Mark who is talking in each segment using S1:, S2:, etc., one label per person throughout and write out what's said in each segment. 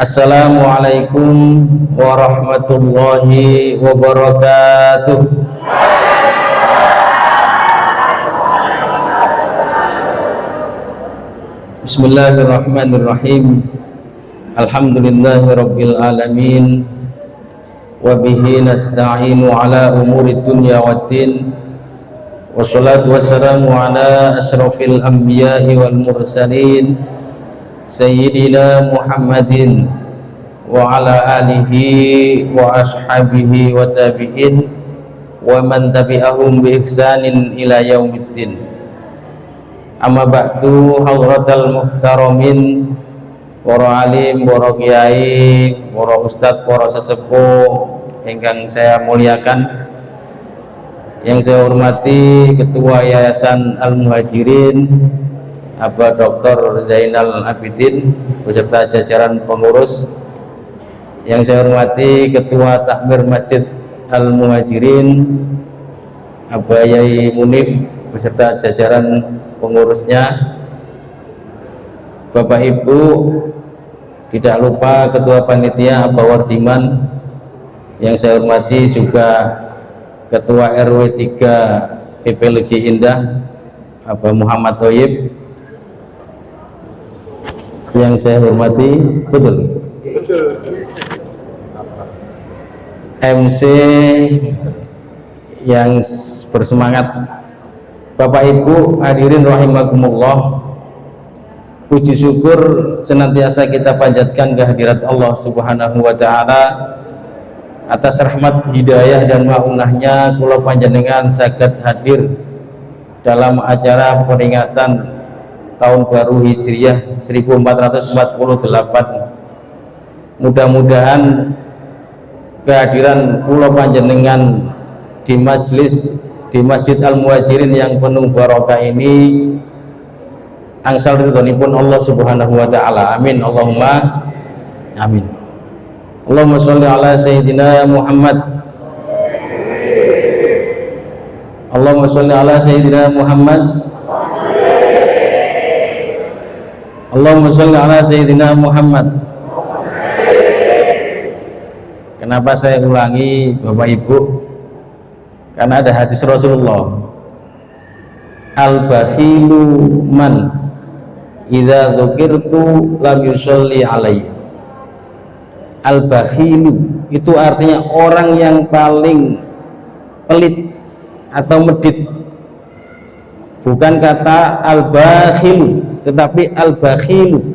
S1: Assalamualaikum warahmatullahi wabarakatuh. Bismillahirrahmanirrahim. Alhamdulillahi rabbil alamin. Wa bihi nasta'inu ala umuri dunya waddin. Wassalatu wassalamu ala asyrafil anbiya'i wal mursalin Sayyidina Muhammadin wa ala alihi wa ashabihi wa tabi'in wa man tabi'ahum bi ihsanin ila yaumiddin. Amma ba'du, hadratal muhtaramin, para alim, para kiai, para ustadz, para sesepuh ingkang saya muliakan, yang saya hormati Ketua Yayasan Al-Muhajirin Bapak Dr. Zainal Abidin beserta jajaran pengurus, yang saya hormati Ketua Takmir Masjid Al-Muhajirin Abah Yai Munif beserta jajaran pengurusnya, Bapak Ibu, tidak lupa Ketua Panitia Abah Wardiman, yang saya hormati juga Ketua RW 3 PP Legi Indah Abah Muhammad Thoyib, yang saya hormati betul MC yang bersemangat, Bapak Ibu hadirin rahimakumullah. Puji syukur senantiasa kita panjatkan kehadirat Allah Subhanahu wa taala atas rahmat hidayah dan maunahnya kula panjenengan saged hadir dalam acara peringatan Tahun Baru Hijriah 1448. Mudah-mudahan kehadiran kula panjenengan di majelis di Masjid Al-Muhajirin yang penuh barokah ini angsal ridhonipun Allah Subhanahu wa taala. Amin, Allahumma amin. Allahumma sholli ala sayyidina Muhammad. Allahumma sholli ala sayyidina Muhammad. Allahumma sholli ala sayyidina Muhammad. Kenapa saya ulangi Bapak Ibu? Karena ada hadis Rasulullah, al-bakhilu man idza dzukirtu lam yusolli alayya. Al-bakhilu itu artinya orang yang paling pelit atau medit, bukan kata al-bakhilu tetapi al-bakhilu.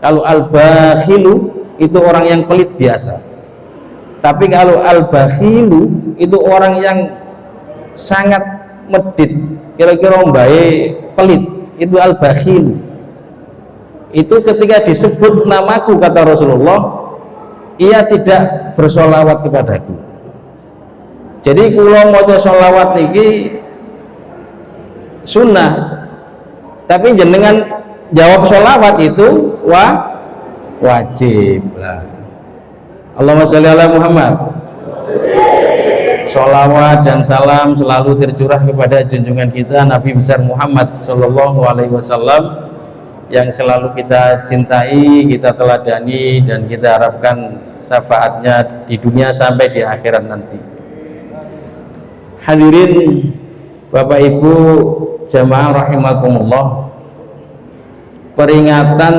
S1: Kalau al-bakhilu itu orang yang pelit biasa, tapi kalau al-bakhilu itu orang yang sangat medit, kira-kira baik pelit, itu al-bakhilu. Itu ketika disebut namaku, kata Rasulullah, ia tidak bersolawat kepadaku. Jadi kula maca solawat niki sunnah, tapi jenengan jawab sholawat itu wajib lah. Allahumma sholli ala Muhammad. Sholawat dan salam selalu tercurah kepada junjungan kita Nabi besar Muhammad Sallallahu Alaihi Wasallam, yang selalu kita cintai, kita teladani, dan kita harapkan syafaatnya di dunia sampai di akhirat nanti. Hadirin Bapak Ibu jamaah rahimakumullah, peringatan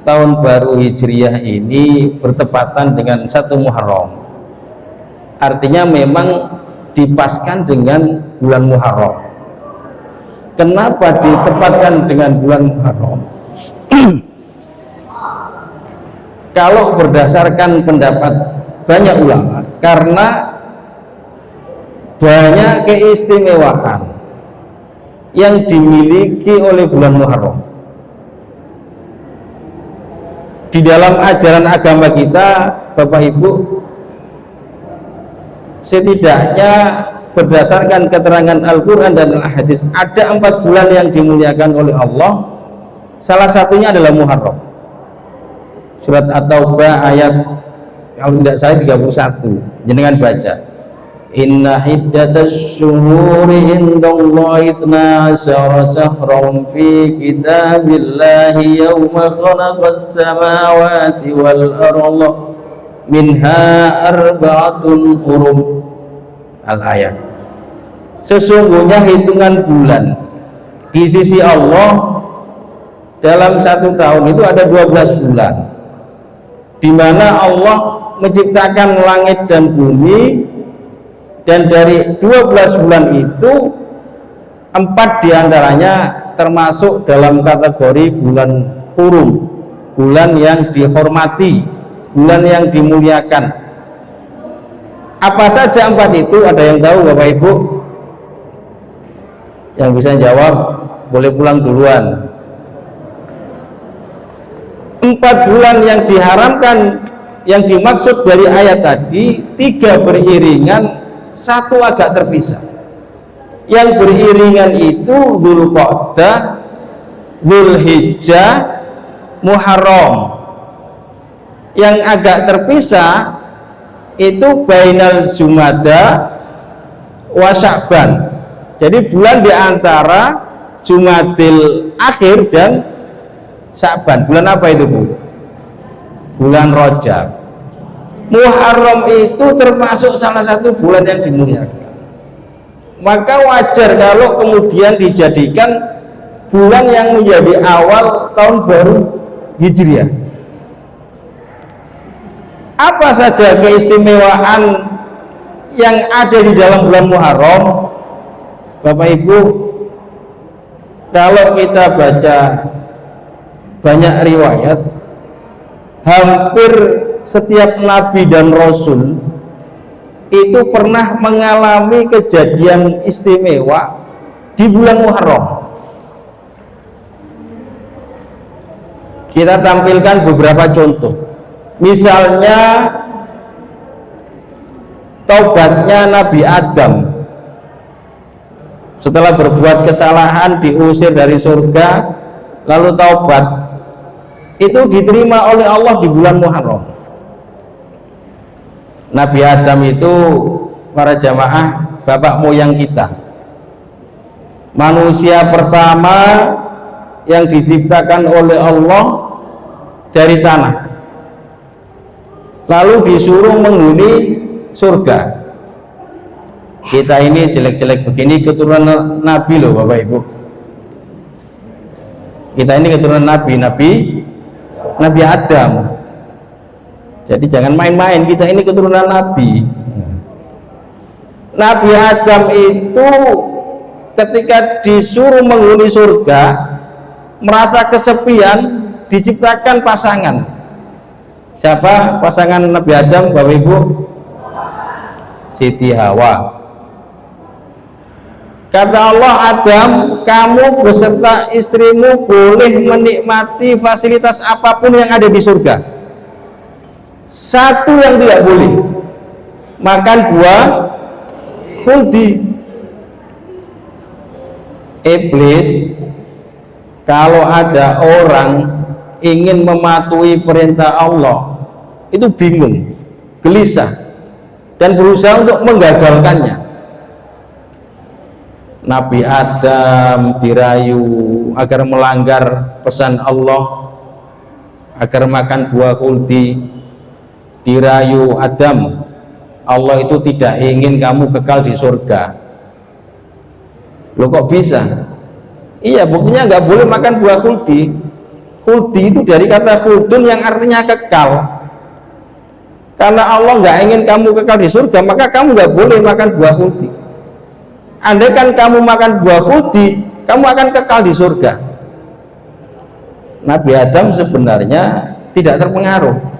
S1: Tahun Baru Hijriah ini bertepatan dengan 1 Muharram. Artinya memang dipaskan dengan bulan Muharram. Kenapa ditempatkan dengan bulan Muharram? Kalau berdasarkan pendapat banyak ulama, karena banyak keistimewaan yang dimiliki oleh bulan Muharram. Di dalam ajaran agama kita, Bapak Ibu, setidaknya berdasarkan keterangan Al-Quran dan Al-Hadis, ada 4 bulan yang dimuliakan oleh Allah. Salah satunya adalah Muharram. Surat At-Taubah ayat, kalau tidak salah, 31, jenengan baca. Inna iddatash syuhuri indallahi 12 syahran fi kitabillahi yawma khalaqas samawati wal arda minha arba'atun hurum. Al-ayat. Sesungguhnya hitungan bulan di sisi Allah dalam 1 tahun itu ada 12 bulan, di mana Allah menciptakan langit dan bumi. Dan dari 12 bulan itu 4 diantaranya termasuk dalam kategori bulan hurum, bulan yang dihormati, bulan yang dimuliakan. Apa saja 4 itu? Ada yang tahu Bapak Ibu? Yang bisa jawab boleh pulang duluan. 4 bulan yang diharamkan, yang dimaksud dari ayat tadi, 3 beriringan, 1 agak terpisah. Yang beriringan itu Dzulqa'dah, Dzulhijjah, Muharram. Yang agak terpisah itu bainal Jumada wa Sya'ban. Jadi bulan di antara Jumadil Akhir dan Sya'ban. Bulan apa itu, Bu? Bulan Rajab. Muharram itu termasuk salah satu bulan yang dimuliakan. Maka wajar kalau kemudian dijadikan bulan yang menjadi awal tahun baru Hijriah. Apa saja keistimewaan yang ada di dalam bulan Muharram? Bapak Ibu, kalau kita baca banyak riwayat, hampir setiap nabi dan rasul itu pernah mengalami kejadian istimewa di bulan Muharram. Kita tampilkan beberapa contoh. Misalnya taubatnya Nabi Adam setelah berbuat kesalahan, diusir dari surga, lalu taubat, itu diterima oleh Allah di bulan Muharram. Nabi Adam itu, para jamaah, bapak moyang kita, manusia pertama yang diciptakan oleh Allah dari tanah, lalu disuruh menghuni surga. Kita ini jelek-jelek begini keturunan Nabi loh Bapak Ibu. Kita ini keturunan Nabi Adam. Jadi jangan main-main, kita ini keturunan Nabi. Nabi Adam itu ketika disuruh menghuni surga, merasa kesepian, diciptakan pasangan. Siapa pasangan Nabi Adam, Bapak Ibu? Siti Hawa. Kata Allah, Adam, kamu beserta istrimu boleh menikmati fasilitas apapun yang ada di surga. Satu yang tidak boleh, makan buah khuldi. Iblis, kalau ada orang ingin mematuhi perintah Allah, itu bingung, gelisah, dan berusaha untuk menggagalkannya. Nabi Adam dirayu agar melanggar pesan Allah, agar makan buah khuldi. Dirayu, Adam, Allah itu tidak ingin kamu kekal di surga. Loh kok bisa? Iya, buktinya nggak boleh makan buah khuldi. Khuldi itu dari kata khuldun yang artinya kekal. Karena Allah nggak ingin kamu kekal di surga, maka kamu nggak boleh makan buah khuldi. Andaikan kamu makan buah khuldi, kamu akan kekal di surga. Nabi Adam sebenarnya tidak terpengaruh.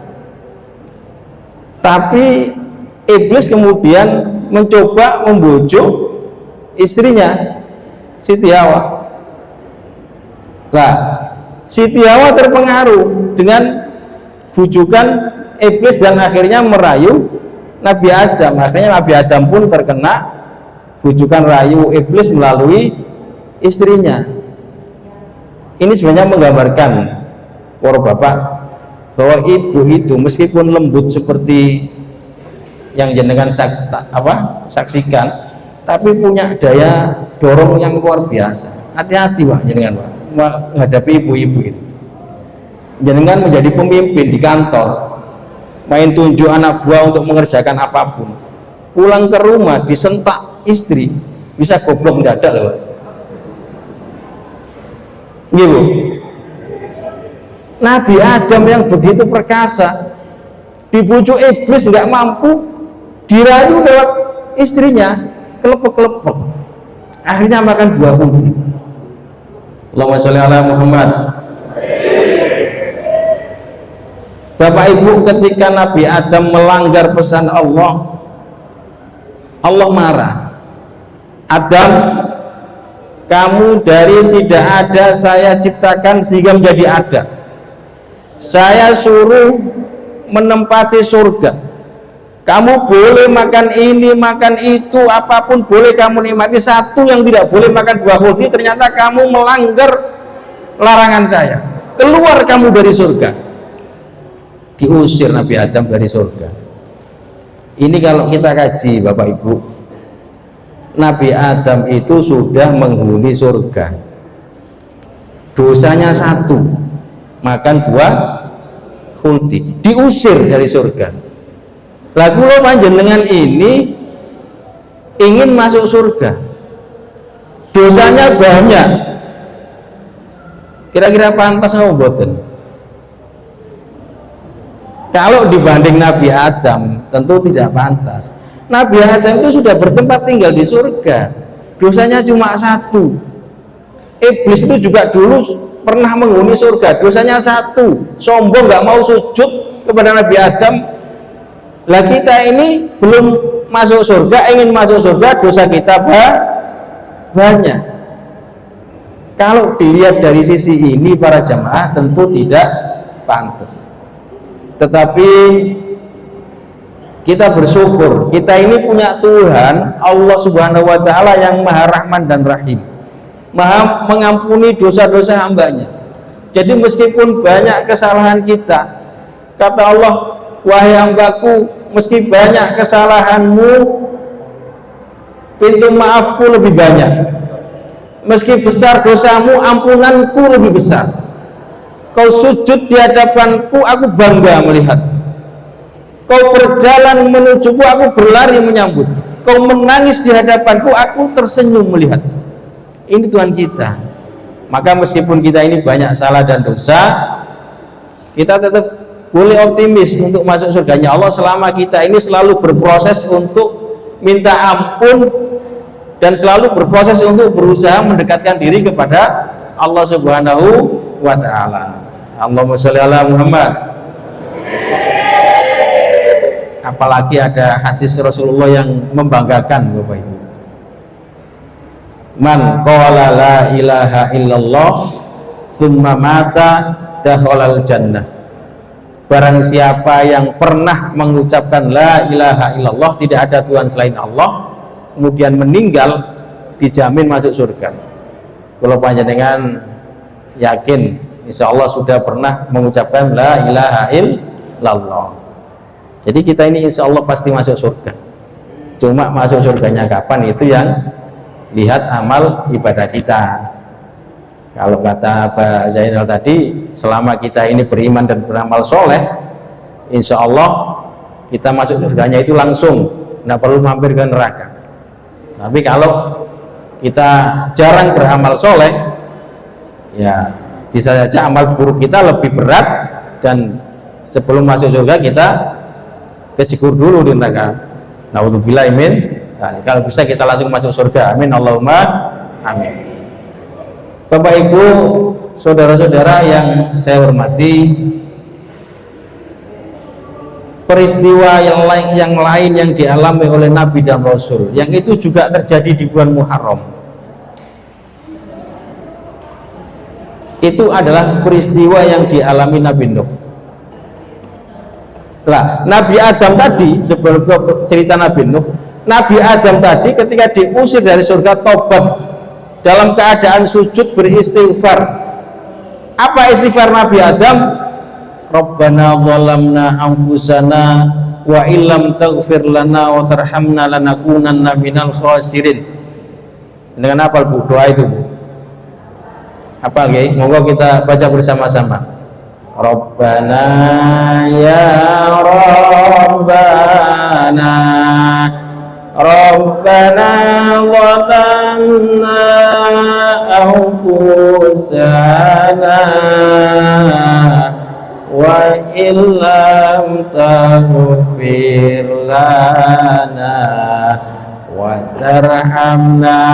S1: Tapi iblis kemudian mencoba membujuk istrinya, Siti Hawa. Nah, Siti Hawa terpengaruh dengan bujukan iblis dan akhirnya merayu Nabi Adam. Akhirnya Nabi Adam pun terkena bujukan rayu iblis melalui istrinya. Ini sebenarnya menggambarkan para bapak bahwa ibu itu meskipun lembut seperti yang jenengan saksikan, tapi punya daya dorong yang luar biasa. Hati-hati Pak jenengan Pak menghadapi ibu-ibu itu. Jenengan menjadi pemimpin di kantor, main tunjuk anak buah untuk mengerjakan apapun, pulang ke rumah disentak istri, bisa goblok mendadak loh Pak. Gitu. Nabi Adam yang begitu perkasa dibujuk iblis nggak mampu, dirayu lewat istrinya, kelepek-kelepek, akhirnya makan buah ulti. Allahumma sholli ala Muhammad. Bapak Ibu, ketika Nabi Adam melanggar pesan Allah, Allah marah. Adam, kamu dari tidak ada saya ciptakan sehingga menjadi ada. Saya suruh menempati surga. Kamu boleh makan ini, makan itu, apapun boleh kamu nikmati. Satu yang tidak boleh makan buah khuldi, ternyata kamu melanggar larangan saya. Keluar kamu dari surga. Diusir Nabi Adam dari surga. Ini kalau kita kaji Bapak Ibu, Nabi Adam itu sudah menghuni surga. Dosanya satu, makan buah khuldi, diusir dari surga. Lagu lo panjenengan ini ingin masuk surga, dosanya banyak, kira-kira pantas nggak mboten? Kalau dibanding Nabi Adam tentu tidak pantas. Nabi Adam itu sudah bertempat tinggal di surga, dosanya cuma satu. Iblis itu juga dulu pernah menghuni surga, dosanya satu, sombong, nggak mau sujud kepada Nabi Adam. Lah kita ini belum masuk surga, ingin masuk surga, dosa kita banyak. Kalau dilihat dari sisi ini para jamaah tentu tidak pantas. Tetapi kita bersyukur, kita ini punya Tuhan Allah Subhanahu wa Ta'ala yang Maha Rahman dan Rahim, Maha mengampuni dosa-dosa hambanya. Jadi meskipun banyak kesalahan kita, kata Allah, wahai hambaku, meski banyak kesalahanmu, pintu maafku lebih banyak. Meski besar dosamu, ampunanku lebih besar. Kau sujud di hadapanku, aku bangga melihat. Kau berjalan menujuku, aku berlari menyambut. Kau menangis di hadapanku, aku tersenyum melihat. Ini Tuhan kita. Maka meskipun kita ini banyak salah dan dosa, kita tetap boleh optimis untuk masuk surganya Allah selama kita ini selalu berproses untuk minta ampun dan selalu berproses untuk berusaha mendekatkan diri kepada Allah Subhanahu wa Ta'ala. Allahumma sholli ala Muhammad. Apalagi ada hadis Rasulullah yang membanggakan Bapak Ibu. Man qala la ilaha illallah thumma mata dakhalal jannah. Barang siapa yang pernah mengucapkan la ilaha illallah, tidak ada Tuhan selain Allah, kemudian meninggal, dijamin masuk surga. Kalau panjenengan yakin insya Allah sudah pernah mengucapkan la ilaha illallah, jadi kita ini insya Allah pasti masuk surga. Cuma masuk surganya kapan itu yang lihat amal ibadah kita. Kalau kata Pak Zainal tadi, selama kita ini beriman dan beramal soleh, insya Allah kita masuk surganya itu langsung, nggak perlu mampir ke neraka. Tapi kalau kita jarang beramal soleh, ya bisa saja amal buruk kita lebih berat, dan sebelum masuk surga kita kejegur dulu di neraka. Naudzubillah min. Nah, kalau bisa kita langsung masuk surga. Amin Allahumma amin. Bapak Ibu, saudara-saudara yang saya hormati, peristiwa yang lain yang dialami oleh Nabi dan Rasul, yang itu juga terjadi di bulan Muharram, itu adalah peristiwa yang dialami Nabi Nuh. Nah, Nabi Adam tadi, sebelum cerita Nabi Nuh, Nabi Adam tadi ketika diusir dari surga tobat dalam keadaan sujud beristighfar. Apa istighfar Nabi Adam? Rabbana zalamna anfusana wa illam taghfir lana wa tarhamna lanakunanna minal khasirin. Dengan apa Bu doa itu Bu? Apa nggih? Monggo kita baca bersama-sama. Rabbana ya Rabbana Rabbana zalamna anfusana wa illam taghfir lana wa tarhamna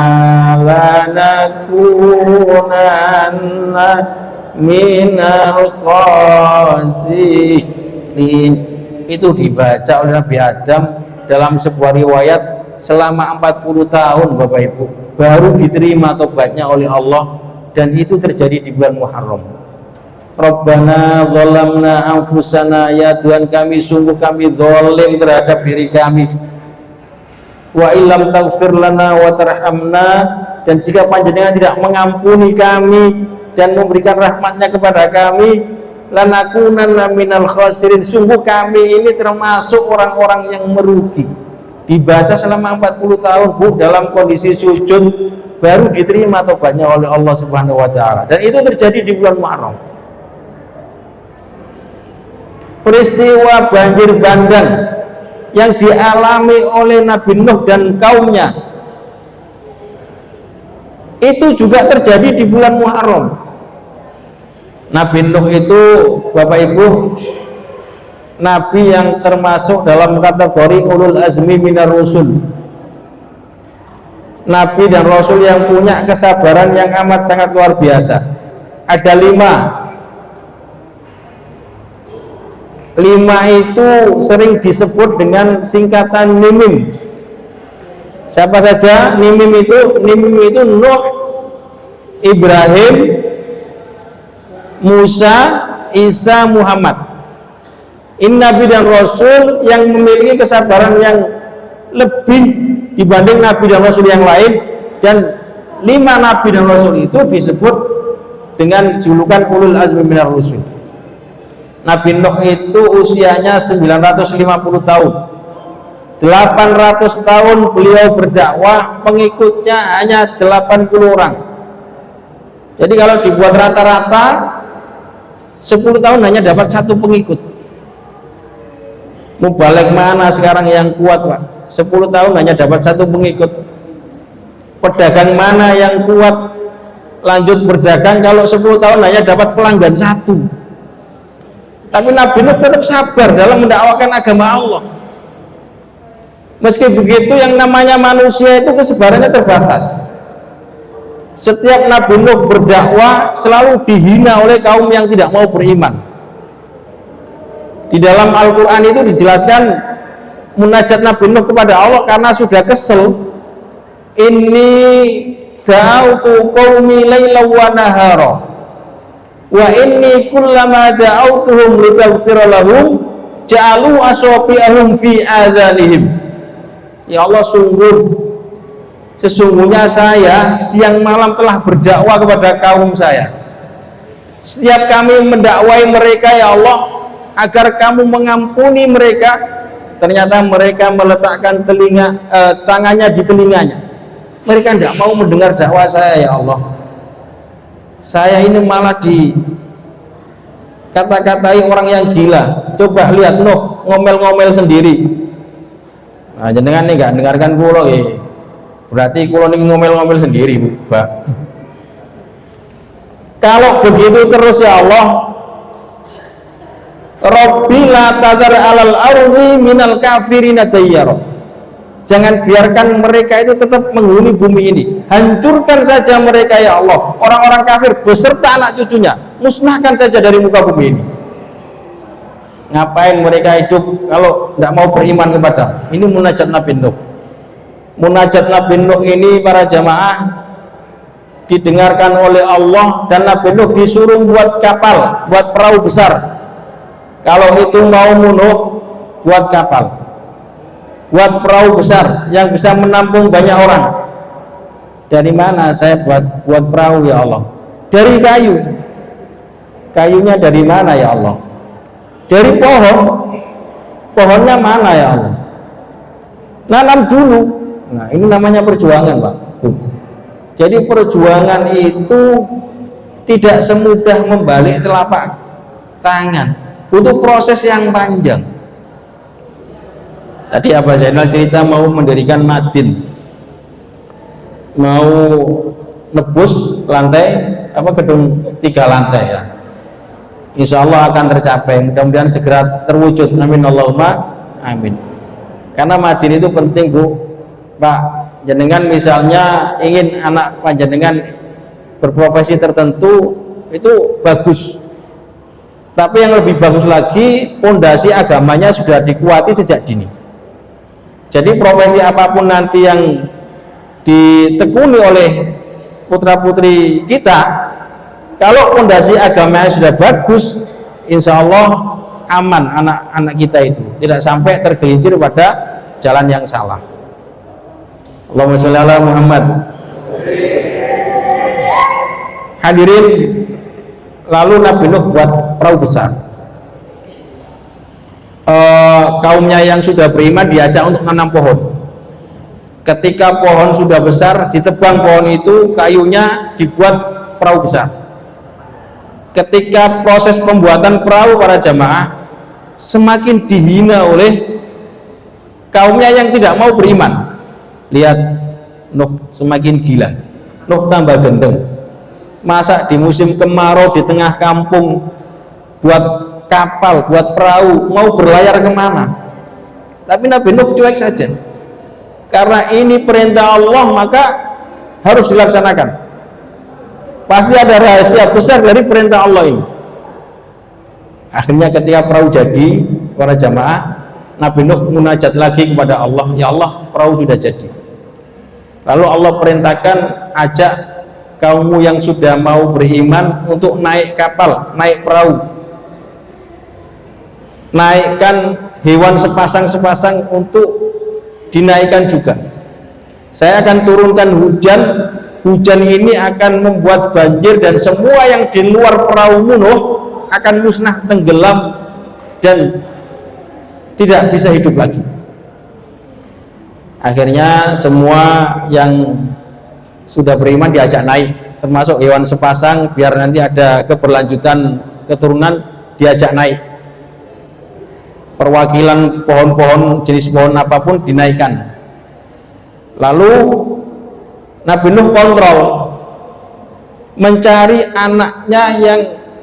S1: lanakunanna minal khasirin. Itu dibaca oleh Nabi Adam dalam sebuah riwayat selama 40 tahun Bapak Ibu, baru diterima tobatnya oleh Allah, dan itu terjadi di bulan Muharram. Rabbana zalamna anfusana, ya Tuhan kami sungguh kami zalim terhadap diri kami, wa illam taghfir lana wa tarhamna, dan jika panjenengan tidak mengampuni kami dan memberikan rahmatnya kepada kami, lanakunanna minal khasirin, sungguh kami ini termasuk orang-orang yang merugi. Dibaca selama 40 tahun Bu, dalam kondisi sujud, baru diterima tobatnya oleh Allah Subhanahu wa taala, dan itu terjadi di bulan Muharram. Peristiwa banjir bandang yang dialami oleh Nabi Nuh dan kaumnya itu juga terjadi di bulan Muharram. Nabi Nuh itu Bapak Ibu Nabi yang termasuk dalam kategori ulul azmi minar rusul, Nabi dan Rasul yang punya kesabaran yang amat sangat luar biasa. Ada 5 itu sering disebut dengan singkatan Nimim. Siapa saja Nimim itu? Nimim itu Nuh, Ibrahim, Musa, Isa, Muhammad. Ini Nabi dan Rasul yang memiliki kesabaran yang lebih dibanding Nabi dan Rasul yang lain, dan 5 Nabi dan Rasul itu disebut dengan julukan ulul azmi minar rusul. Nabi Nuh itu usianya 950 tahun, 800 tahun beliau berdakwah, pengikutnya hanya 80 orang. Jadi kalau dibuat rata-rata 10 tahun hanya dapat 1 pengikut. Mubalek mana sekarang yang kuat Pak? 10 tahun hanya dapat 1 pengikut. Pedagang mana yang kuat lanjut berdagang kalau 10 tahun hanya dapat pelanggan 1? Tapi Nabi Nuh tetap sabar dalam mendakwakan agama Allah. Meski begitu, yang namanya manusia itu kesabarannya terbatas. Setiap Nabi Nuh berdakwah selalu dihina oleh kaum yang tidak mau beriman. Di dalam Al-Quran itu dijelaskan munajat Nabi Nuh kepada Allah karena sudah kesel. Inni da'autu qaumi laylan wa nahara wa inni kullama da'autuhum litaghfira lahum ja'alu asabi'ahum fi adhanihim. Ya Allah, sesungguhnya saya siang malam telah berdakwah kepada kaum saya. Setiap kami mendakwai mereka ya Allah agar kamu mengampuni mereka, ternyata mereka meletakkan tangannya di telinganya. Mereka tidak mau mendengar dakwah saya ya Allah. Saya ini malah dikata-katai orang yang gila. Coba lihat Nuh ngomel-ngomel sendiri. Nah, jenengan nih gak dengarkan kulo ya. Berarti kulo nih ngomel-ngomel sendiri Bu, Pak. Kalau begitu terus ya Allah, Rabbi la tazar alal ardi minal kafirina dayyara. Jangan biarkan mereka itu tetap menghuni bumi ini. Hancurkan saja mereka ya Allah, orang-orang kafir beserta anak cucunya, musnahkan saja dari muka bumi ini. Ngapain mereka hidup kalau tidak mau beriman kepada? Ini munajat Nabi Nuh. Munajat Nabi Nuh ini para jamaah didengarkan oleh Allah, dan Nabi Nuh disuruh buat kapal, buat perahu besar. Kalau itu mau Nuh, buat kapal, buat perahu besar yang bisa menampung banyak orang. Dari mana saya buat perahu ya Allah? Dari kayu. Kayunya dari mana ya Allah? Dari pohon.
S2: pohonnya mana ya Allah? Nanam dulu. Nah, ini namanya perjuangan, Pak. Tuh. Jadi perjuangan itu tidak semudah membalik telapak tangan, butuh proses yang panjang. Tadi Abah Zainal cerita mau mendirikan Madin, mau nebus lantai gedung 3 lantai ya. Insya Allah akan tercapai, mudah-mudahan segera terwujud, amin Allahumma amin. Karena Madin itu penting Bu, Pak. Jenengan misalnya ingin anak panjenengan berprofesi tertentu, itu bagus, tapi yang lebih bagus lagi pondasi agamanya sudah dikuati sejak dini. Jadi profesi apapun nanti yang ditekuni oleh putra putri kita, kalau pondasi agamanya sudah bagus, insya Allah aman anak-anak kita itu, tidak sampai tergelincir pada jalan yang salah. Allahumma sholli ala Muhammad. Hadirin, lalu Nabi Nuh buat perahu besar. Kaumnya yang sudah beriman diajak untuk menanam pohon. Ketika pohon sudah besar, ditebang pohon itu, kayunya dibuat perahu besar. Ketika proses pembuatan perahu para jamaah semakin dihina oleh kaumnya yang tidak mau beriman. Lihat Nuh semakin gila, Nuh tambah gendeng. Masa di musim kemarau di tengah kampung buat kapal, buat perahu, mau berlayar kemana? Tapi Nabi Nuh cuek saja. Karena ini perintah Allah, maka harus dilaksanakan. Pasti ada rahasia besar dari perintah Allah ini. Akhirnya ketika perahu jadi, para jamaah, Nabi Nuh munajat lagi kepada Allah, ya Allah, perahu sudah jadi. Lalu Allah perintahkan, ajak kaummu yang sudah mau beriman untuk naik kapal, naik perahu, naikkan hewan sepasang-sepasang untuk dinaikkan juga. Saya akan turunkan hujan, hujan ini akan membuat banjir dan semua yang di luar perahu Nuh akan musnah, tenggelam dan tidak bisa hidup lagi. Akhirnya semua yang sudah beriman diajak naik, termasuk hewan sepasang, biar nanti ada keberlanjutan keturunan, diajak naik. Perwakilan pohon-pohon, jenis pohon apapun dinaikkan. Lalu Nabi Nuh kontrol, mencari anaknya yang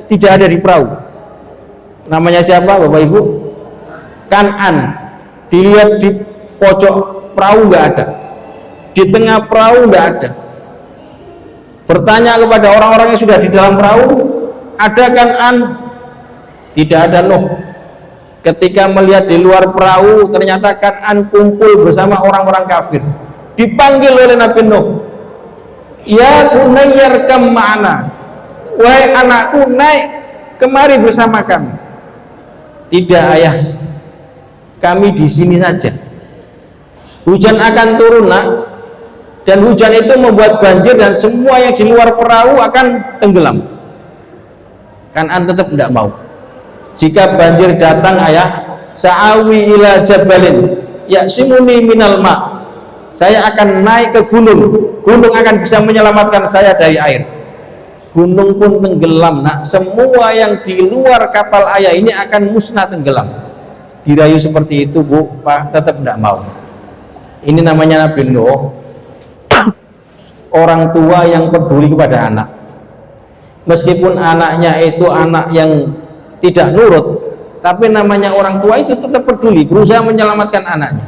S2: tidak ada di perahu. Namanya siapa Bapak Ibu? Kan'an. Dilihat di pojok perahu nggak ada, di tengah perahu nggak ada. Bertanya kepada orang-orang yang sudah di dalam perahu, ada Kan'an? Tidak ada Nuh. Ketika melihat di luar perahu, ternyata Kan'an kumpul bersama orang-orang kafir. Dipanggil oleh Nabi Nuh, ya bunayyarkam ma'ana, wahai anakku, naik kemari bersama kami. Tidak ayah, kami di sini saja. Hujan akan turun nak, dan hujan itu membuat banjir dan semua yang di luar perahu akan tenggelam. Kan'an tetap tidak mau. Jika banjir datang ayah, sa'awi ila jabalin ya'simuni minal ma', saya akan naik ke gunung, gunung akan bisa menyelamatkan saya dari air. Gunung pun tenggelam nak, semua yang di luar kapal ayah ini akan musnah, tenggelam. Dirayu seperti itu Bu, Pak, tetap tidak mau. Ini namanya Nabi Nuh, orang tua yang peduli kepada anak. Meskipun anaknya itu anak yang tidak nurut, tapi namanya orang tua itu tetap peduli, berusaha menyelamatkan anaknya.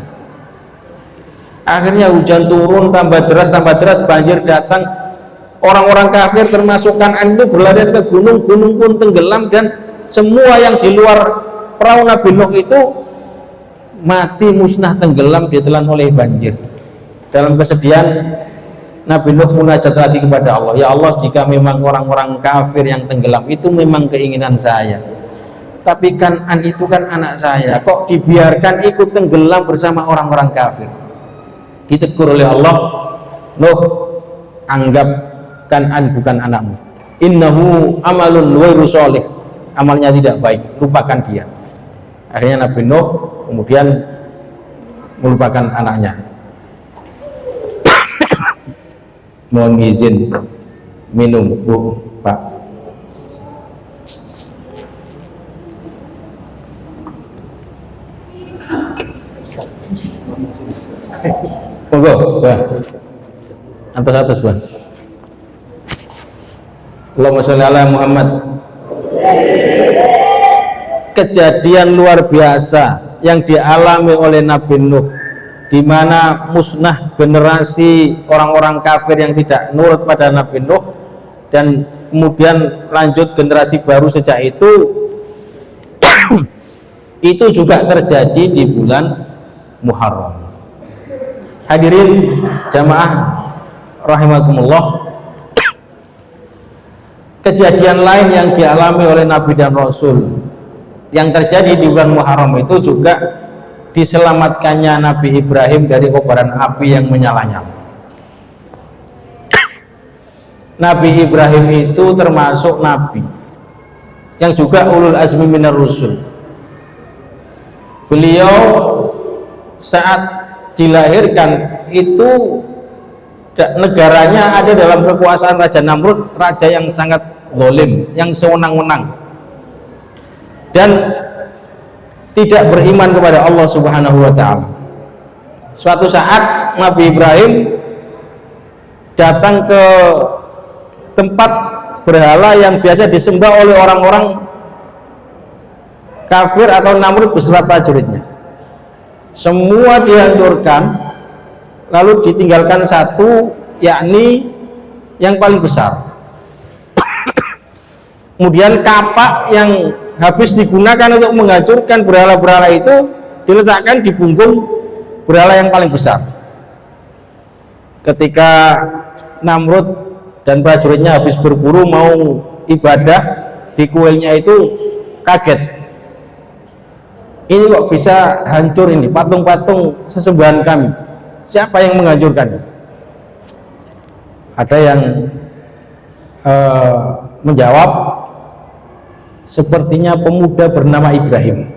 S2: Akhirnya hujan turun, tambah deras, banjir datang. Orang-orang kafir termasuk Kan'an itu berlarian ke gunung, gunung pun tenggelam, dan semua yang di luar perahu Nabi Nuh itu mati, musnah, tenggelam, ditelan oleh banjir. Dalam kesedihan Nabi Nuh munajat lagi kepada Allah, ya Allah, jika memang orang-orang kafir yang tenggelam itu memang keinginan saya, tapi Kan'an itu kan anak saya, kok dibiarkan ikut tenggelam bersama orang-orang kafir? Ditegur oleh Allah, Nuh, anggap Kan'an bukan anakmu, innahu amalun ghairu sholih, amalnya tidak baik, lupakan dia. Akhirnya Nabi Nuh kemudian melupakan anaknya. Mohon izin minum, Bu, Pak. Monggo, Bang. Atas, Bang. Allahumma sholli ala Muhammad. Kejadian luar biasa yang dialami oleh Nabi Nuh, di mana musnah generasi orang-orang kafir yang tidak nurut pada Nabi Nuh, dan kemudian lanjut generasi baru sejak itu. Itu juga terjadi di bulan Muharram. Hadirin jamaah rahimakumullah, kejadian lain yang dialami oleh Nabi dan Rasul yang terjadi di bulan Muharram itu juga diselamatkannya Nabi Ibrahim dari kobaran api yang menyala-nyala. Nabi Ibrahim itu termasuk nabi yang juga ulul azmi minar rusul. Beliau saat dilahirkan itu negaranya ada dalam kekuasaan Raja Namrud, raja yang sangat zalim, yang sewenang-wenang dan tidak beriman kepada Allah Subhanahu wa ta'ala. Suatu saat Nabi Ibrahim datang ke tempat berhala yang biasa disembah oleh orang-orang kafir atau Namrud beserta prajuritnya. Semua dihancurkan, lalu ditinggalkan satu, yakni yang paling besar. Kemudian kapak yang habis digunakan untuk menghancurkan berhala-berhala itu diletakkan di punggung berhala yang paling besar. Ketika Namrud dan prajuritnya habis berburu mau ibadah di kuilnya itu, kaget. Ini kok bisa hancur ini patung-patung sesembahan kami? Siapa yang menghancurkan? Ada yang menjawab, sepertinya pemuda bernama Ibrahim.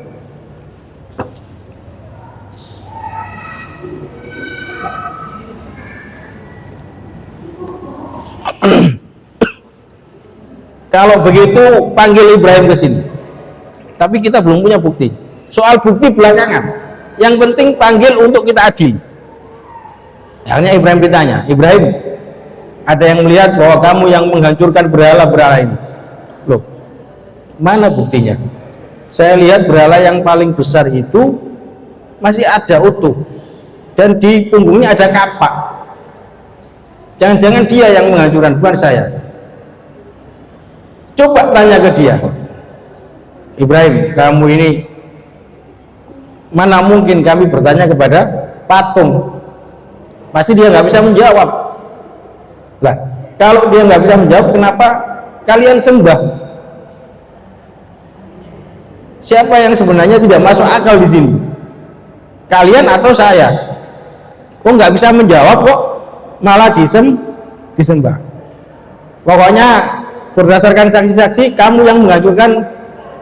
S2: Kalau begitu panggil Ibrahim ke sini. Tapi kita belum punya bukti. Soal bukti belakangan. Yang penting panggil untuk kita adili. Akhirnya Ibrahim ditanya, Ibrahim, ada yang melihat bahwa kamu yang menghancurkan berhala-berhala ini? Loh, mana buktinya? Saya lihat berhala yang paling besar itu masih ada utuh dan di punggungnya ada kapak. Jangan-jangan dia yang menghancurkan, bukan saya. Coba tanya ke dia, Ibrahim, kamu ini, mana mungkin kami bertanya kepada patung? Pasti dia nggak bisa menjawab. Lah, kalau dia nggak bisa menjawab, kenapa kalian sembah? Siapa yang sebenarnya tidak masuk akal di sini? Kalian atau saya? Kok nggak bisa menjawab kok malah disembah? Pokoknya berdasarkan saksi-saksi kamu yang menghancurkan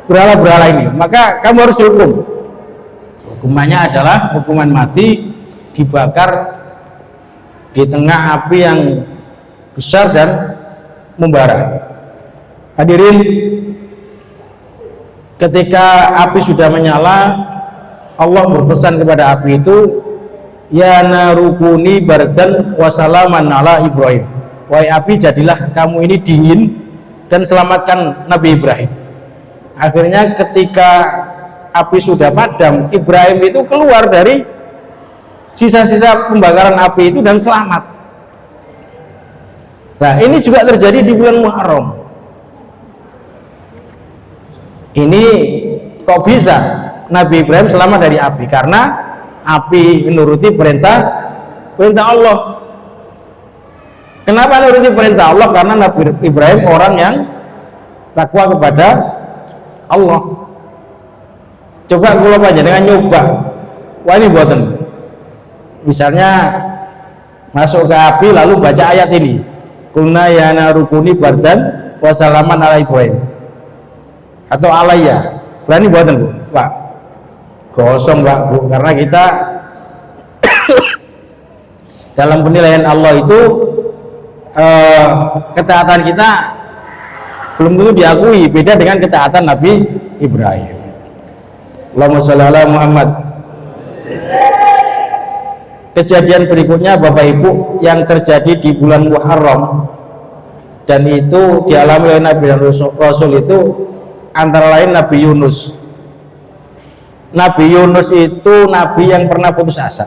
S2: berhala-berhala ini, maka kamu harus dihukum. Hukumannya adalah hukuman mati, dibakar di tengah api yang besar dan membara. Hadirin, ketika api sudah menyala, Allah berpesan kepada api itu, ya narukuni bardan wasalaman ala Ibrahim. Wahai api, jadilah kamu ini dingin dan selamatkan Nabi Ibrahim. Akhirnya ketika api sudah padam, Ibrahim itu keluar dari sisa-sisa pembakaran api itu dan selamat. Nah, ini juga terjadi di bulan Muharram. Ini kok bisa Nabi Ibrahim selamat dari api? Karena api menuruti perintah Allah. Kenapa menuruti perintah Allah? Karena Nabi Ibrahim orang yang takwa kepada Allah. Coba kalau aja dengan nyoba, wah ini buatan. Misalnya masuk ke api lalu baca ayat ini, Kulna ya narukuni bardan wasalaman ala Ibrahim, atau alaiya. Berani buatan, Pak? Kosong Pak Bu, karena kita dalam penilaian Allah itu ketaatan kita belum tentu diakui, beda dengan ketaatan Nabi Ibrahim. Allahumma sholli ala Muhammad. Kejadian berikutnya Bapak Ibu yang terjadi di bulan Muharram, dan itu dialami oleh Nabi dan Rasul itu antara lain Nabi Yunus. Nabi Yunus itu nabi yang pernah putus asa.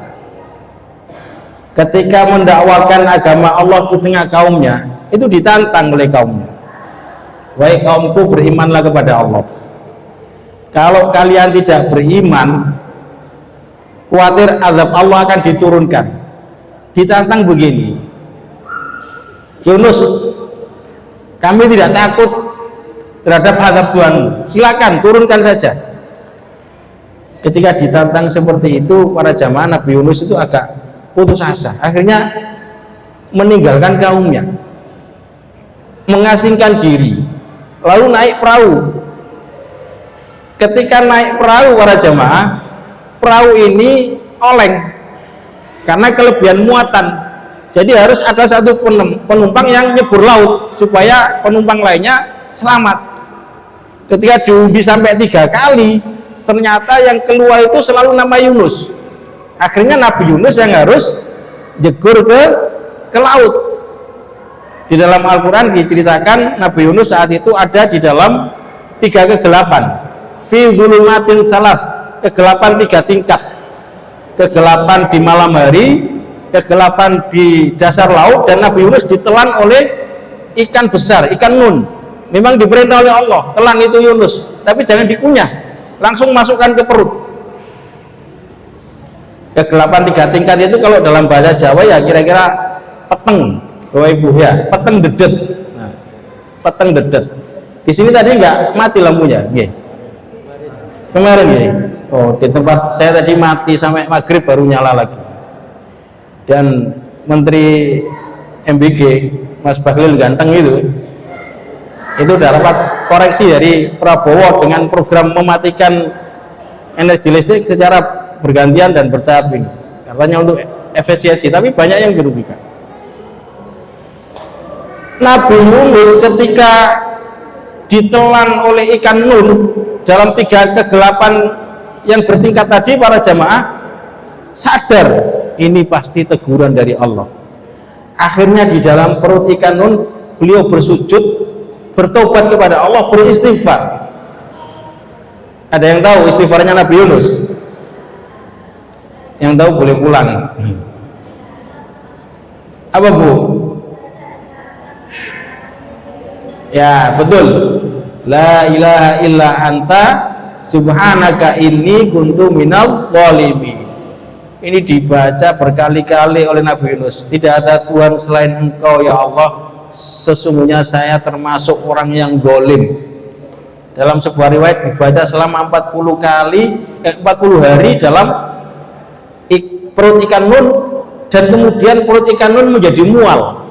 S2: Ketika mendakwakan agama Allah di tengah kaumnya, itu ditantang oleh kaumnya. Wahai kaumku, berimanlah kepada Allah. Kalau kalian tidak beriman, khawatir azab Allah akan diturunkan. Ditantang begini, Yunus, kami tidak takut terhadap azab Tuhan, silakan turunkan saja. Ketika ditantang seperti itu, para jamaah Nabi Yunus itu agak putus asa, akhirnya meninggalkan kaumnya, mengasingkan diri, lalu naik perahu. Ketika naik perahu para jamaah, perahu ini oleng karena kelebihan muatan, jadi harus ada satu penumpang yang nyebur laut supaya penumpang lainnya selamat. Ketika diundi sampai 3 kali, ternyata yang keluar itu selalu nama Yunus. Akhirnya Nabi Yunus yang harus jegur ke laut. Di dalam Al-Quran diceritakan Nabi Yunus saat itu ada di dalam 3 kegelapan, fi dzulumatin salas, kegelapan 3 tingkat, kegelapan di malam hari, kegelapan di dasar laut, dan Nabi Yunus ditelan oleh ikan besar, ikan nun. Memang diperintah oleh Allah, telan itu Yunus, tapi jangan dikunyah, langsung masukkan ke perut. Kegelapan 3 tingkat itu kalau dalam bahasa Jawa ya kira-kira peteng, Bapak Ibu ya, peteng dedet. Nah, peteng dedet. Di sini tadi nggak mati lampunya, nggih. Kemarin ya. Oh, di tempat saya tadi mati sampai maghrib baru nyala lagi. Dan Menteri MBG Mas Bahlil ganteng itu udah dapat koreksi dari Prabowo dengan program mematikan energi listrik secara bergantian dan bertahap ini, katanya untuk efisiensi, tapi banyak yang dirugikan. Nabi Yunus ketika ditelan oleh ikan nun dalam 3 kegelapan yang bertingkat tadi, para jamaah sadar ini pasti teguran dari Allah. Akhirnya di dalam perut ikan nun beliau bersujud, bertobat kepada Allah, beristighfar. Ada yang tahu istighfarnya Nabi Yunus? Yang tahu boleh pulang. Apa Bu? Ya betul, la ilaha illa anta subhanaka inni kuntu minal zalimin. Ini dibaca berkali-kali oleh Nabi Yunus. Tidak ada Tuhan selain Engkau ya Allah, sesungguhnya saya termasuk orang yang zalim. Dalam sebuah riwayat dibaca selama 40 hari dalam perut ikan nun, dan kemudian perut ikan nun menjadi mual.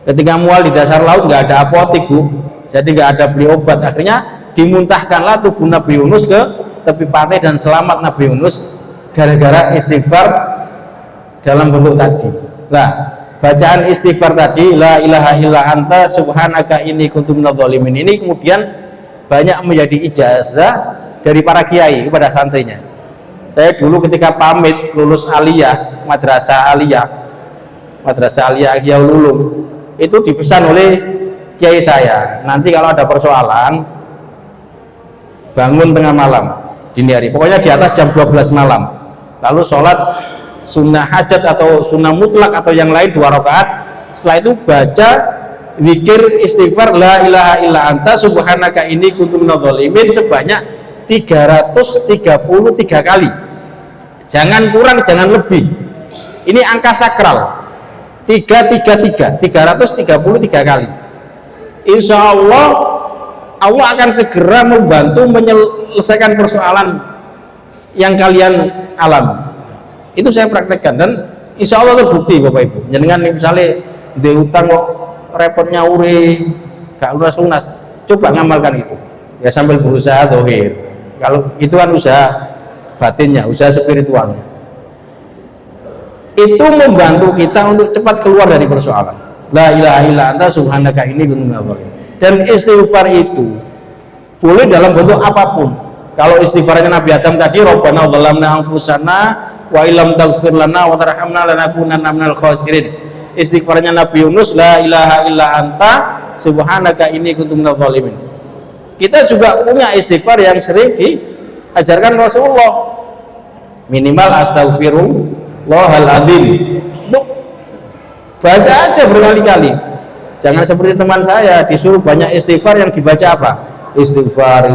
S2: Ketika mual di dasar laut nggak ada apotik Bu, jadi nggak ada beli obat, akhirnya dimuntahkanlah tubuh Nabi Yunus ke tepi pantai, dan selamat Nabi Yunus gara-gara istighfar dalam bentuk tadi. Nah, bacaan istighfar tadi, la ilaha illa anta subhanaka inni kuntu minadz zalimin, ini kemudian banyak menjadi ijazah dari para kiai kepada santrinya. Saya dulu ketika pamit lulus aliyah, madrasah aliyah Kiai Lulung, itu dipesan oleh kiai saya, nanti kalau ada persoalan bangun tengah malam, dini hari, pokoknya di atas jam 12 malam, lalu sholat sunnah hajat atau sunnah mutlak atau yang lain 2 rakaat, setelah itu baca zikir istighfar la ilaha illa anta subhanaka inni kuntu minadz zalimin sebanyak 333 kali. Jangan kurang, jangan lebih. Ini angka sakral 333 kali. Insya Allah Allah akan segera membantu menyelesaikan persoalan yang kalian alami. Itu saya praktekkan dan insya Allah terbukti Bapak Ibu. Jangan misalnya di utang kok repotnya ure gak lunas, coba ngamalkan itu ya sambil berusaha zahir. Kalau itu kan usaha batinnya, usaha spiritualnya. Itu membantu kita untuk cepat keluar dari persoalan. La ilaha illa anta subhanaka inni kuntu minadz dzalimin. Dan istighfar itu boleh dalam bentuk apapun. Kalau istighfarnya Nabi Adam tadi, Rabbana dzalamna anfusana wa illam taghfir lana wa tarhamna lanakunanna minal khasirin. Istighfarnya Nabi Yunus, la ilaha illa anta subhanaka inni kuntu minadz dzalimin. Kita juga punya istighfar yang sering diajarkan Rasulullah. Minimal astaghfirullahal azim. Baca aja berkali-kali. Jangan seperti teman saya disuruh banyak istighfar, yang dibaca apa? Istighfar.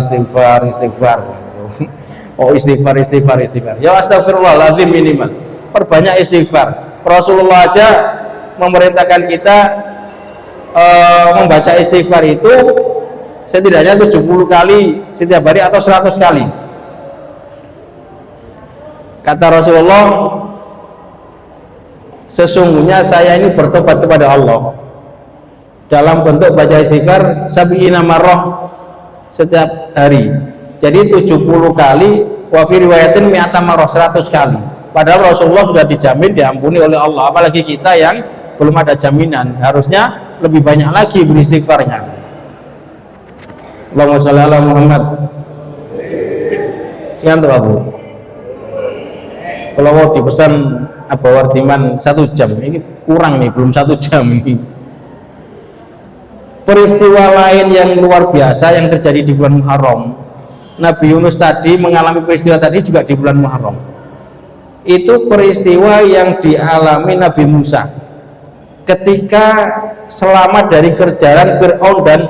S2: Oh, istighfar. Ya astagfirullahaladzim minimal. Perbanyak istighfar. Rasulullah aja memerintahkan kita membaca istighfar itu setidaknya 70 kali setiap hari atau 100 kali. Kata Rasulullah, sesungguhnya saya ini bertobat kepada Allah dalam bentuk baca istighfar sab'ina marrah setiap hari. Jadi 70 kali, wa fi riwayatin mi'ata marrah, 100 kali. Padahal Rasulullah sudah dijamin diampuni oleh Allah. Apalagi kita yang belum ada jaminan, harusnya lebih banyak lagi beristighfarnya. Allahumma sholli ala Muhammad. Sekian tuh Abu. Kalau mau dipesan Abu Wardiman 1 jam, ini kurang nih, belum 1 jam ini. Peristiwa lain yang luar biasa yang terjadi di bulan Muharram, Nabi Yunus tadi mengalami peristiwa tadi juga di bulan Muharram. Itu peristiwa yang dialami Nabi Musa ketika selamat dari kejaran Fir'aun dan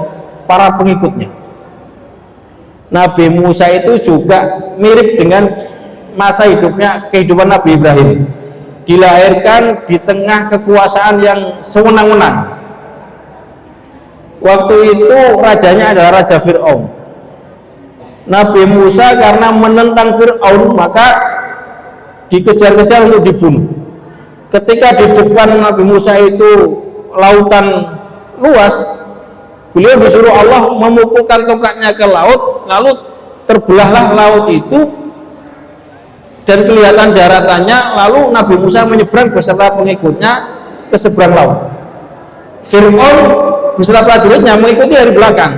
S2: para pengikutnya. Nabi Musa itu juga mirip dengan masa hidupnya, kehidupan Nabi Ibrahim, dilahirkan di tengah kekuasaan yang sewenang-wenang. Waktu itu rajanya adalah Raja Fir'aun. Nabi Musa karena menentang Fir'aun maka dikejar-kejar untuk dibunuh. Ketika di depan Nabi Musa itu lautan luas, beliau disuruh Allah memukulkan tongkatnya ke laut, lalu terbelahlah laut itu dan kelihatan daratannya, lalu Nabi Musa menyeberang beserta pengikutnya ke seberang laut. Fir'aun beserta prajuritnya mengikuti dari belakang.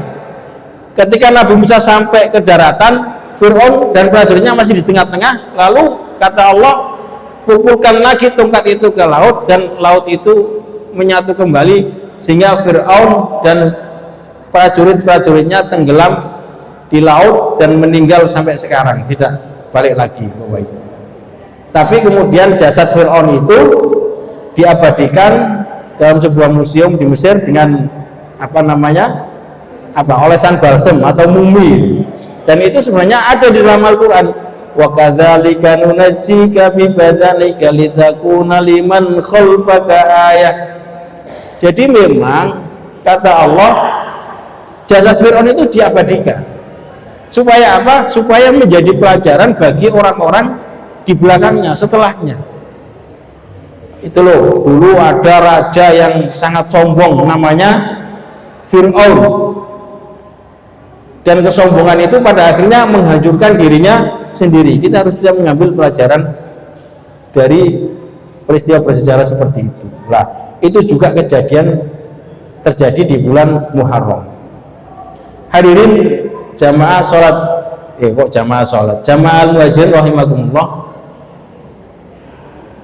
S2: Ketika Nabi Musa sampai ke daratan, Fir'aun dan prajuritnya masih di tengah-tengah, lalu kata Allah, pukulkan lagi tongkat itu ke laut, dan laut itu menyatu kembali sehingga Fir'aun dan prajurit-prajuritnya tenggelam di laut dan meninggal sampai sekarang, tidak balik lagi. Tapi kemudian jasad Fir'aun itu diabadikan dalam sebuah museum di Mesir dengan olesan balsem atau mumi, dan itu sebenarnya ada di dalam Al-Quran. Wa kadzalika nunajjika bi badanika litakuna liman khalfaka ayah. Jadi memang kata Allah, jasad Fir'aun itu diabadikan supaya apa? Supaya menjadi pelajaran bagi orang-orang di belakangnya, setelahnya. Itu loh, dulu ada raja yang sangat sombong namanya Fir'aun, dan kesombongan itu pada akhirnya menghancurkan dirinya sendiri. Kita harus bisa mengambil pelajaran dari peristiwa bersejarah seperti itu. Nah, itu juga kejadian terjadi di bulan Muharram. Hadirin jamaah sholat, jamaah al-muhajirin rahimakumullah.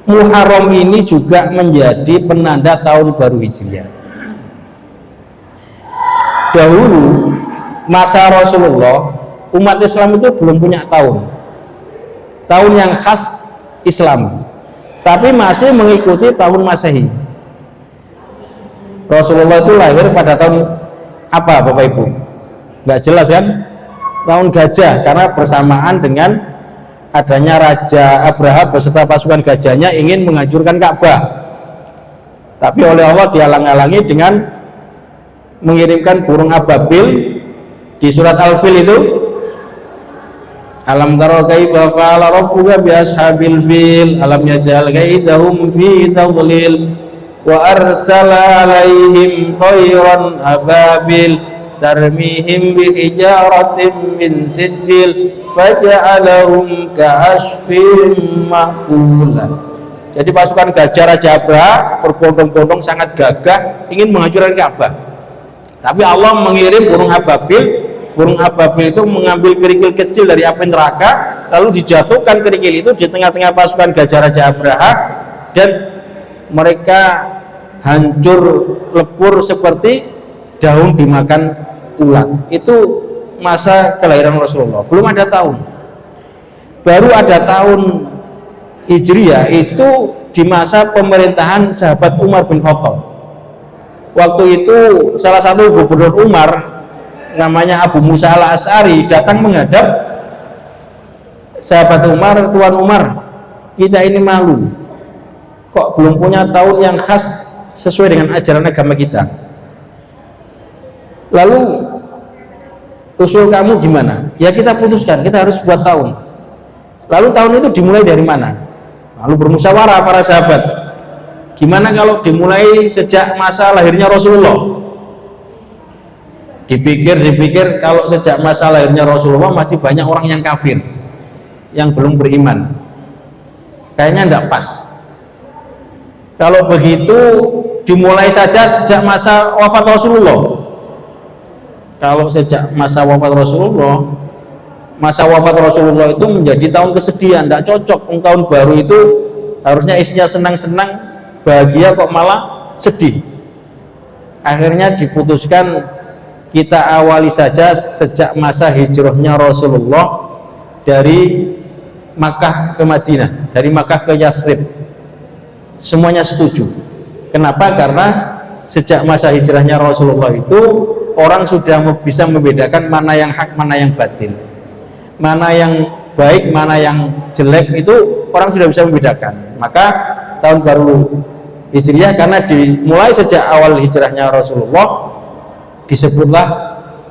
S2: Muharram ini juga menjadi penanda tahun baru Hijriah. Dahulu masa Rasulullah, umat Islam itu belum punya tahun yang khas Islam, tapi masih mengikuti tahun Masehi. Rasulullah itu lahir pada tahun apa Bapak Ibu? Nggak jelas kan? Tahun gajah, karena bersamaan dengan adanya Raja Abraha beserta pasukan gajahnya ingin menghancurkan Ka'bah, tapi oleh Allah dihalang-halangi dengan mengirimkan burung ababil. Di surat Al-Fil itu, alam tara kaifa fa'ala rabbuka bi ashabil fil alam yaj'al kaidahum fi tadlil wa arsala alaihim tayran ababil tarmihim bihijaratin min sijil faja'alahum ka'asfin ma'kula. Jadi pasukan gajah Raja Abraha berbondong-bondong sangat gagah ingin menghancurkan Ka'bah. Tapi Allah mengirim burung ababil. Burung ababil itu mengambil kerikil kecil dari api neraka, lalu dijatuhkan kerikil itu di tengah-tengah pasukan gajah Raja Abraha, dan mereka hancur lebur seperti daun dimakan ulat. Itu masa kelahiran Rasulullah. Belum ada tahun. Baru ada tahun Hijriah itu di masa pemerintahan sahabat Umar bin Khattab. Waktu itu salah satu gubernur Umar namanya Abu Musa al-Asy'ari datang menghadap sahabat Umar, Tuan Umar, kita ini malu kok belum punya tahun yang khas sesuai dengan ajaran agama kita. Lalu usul kamu gimana? Ya kita putuskan, kita harus buat tahun. Lalu tahun itu dimulai dari mana? Lalu bermusyawarah para sahabat, gimana kalau dimulai sejak masa lahirnya Rasulullah? Dipikir kalau sejak masa lahirnya Rasulullah masih banyak orang yang kafir, yang belum beriman, kayaknya enggak pas. Kalau begitu dimulai saja sejak masa wafat Rasulullah. Kalau sejak masa wafat Rasulullah itu menjadi tahun kesedihan, tidak cocok. Tahun baru itu harusnya isinya senang-senang, bahagia, kok malah sedih. Akhirnya diputuskan kita awali saja sejak masa hijrahnya Rasulullah dari Makkah ke Madinah, dari Makkah ke Yathrib. Semuanya setuju. Kenapa? Karena sejak masa hijrahnya Rasulullah itu orang sudah bisa membedakan mana yang hak, mana yang batil, mana yang baik, mana yang jelek, itu orang sudah bisa membedakan. Maka tahun baru Hijriah karena dimulai sejak awal hijrahnya Rasulullah disebutlah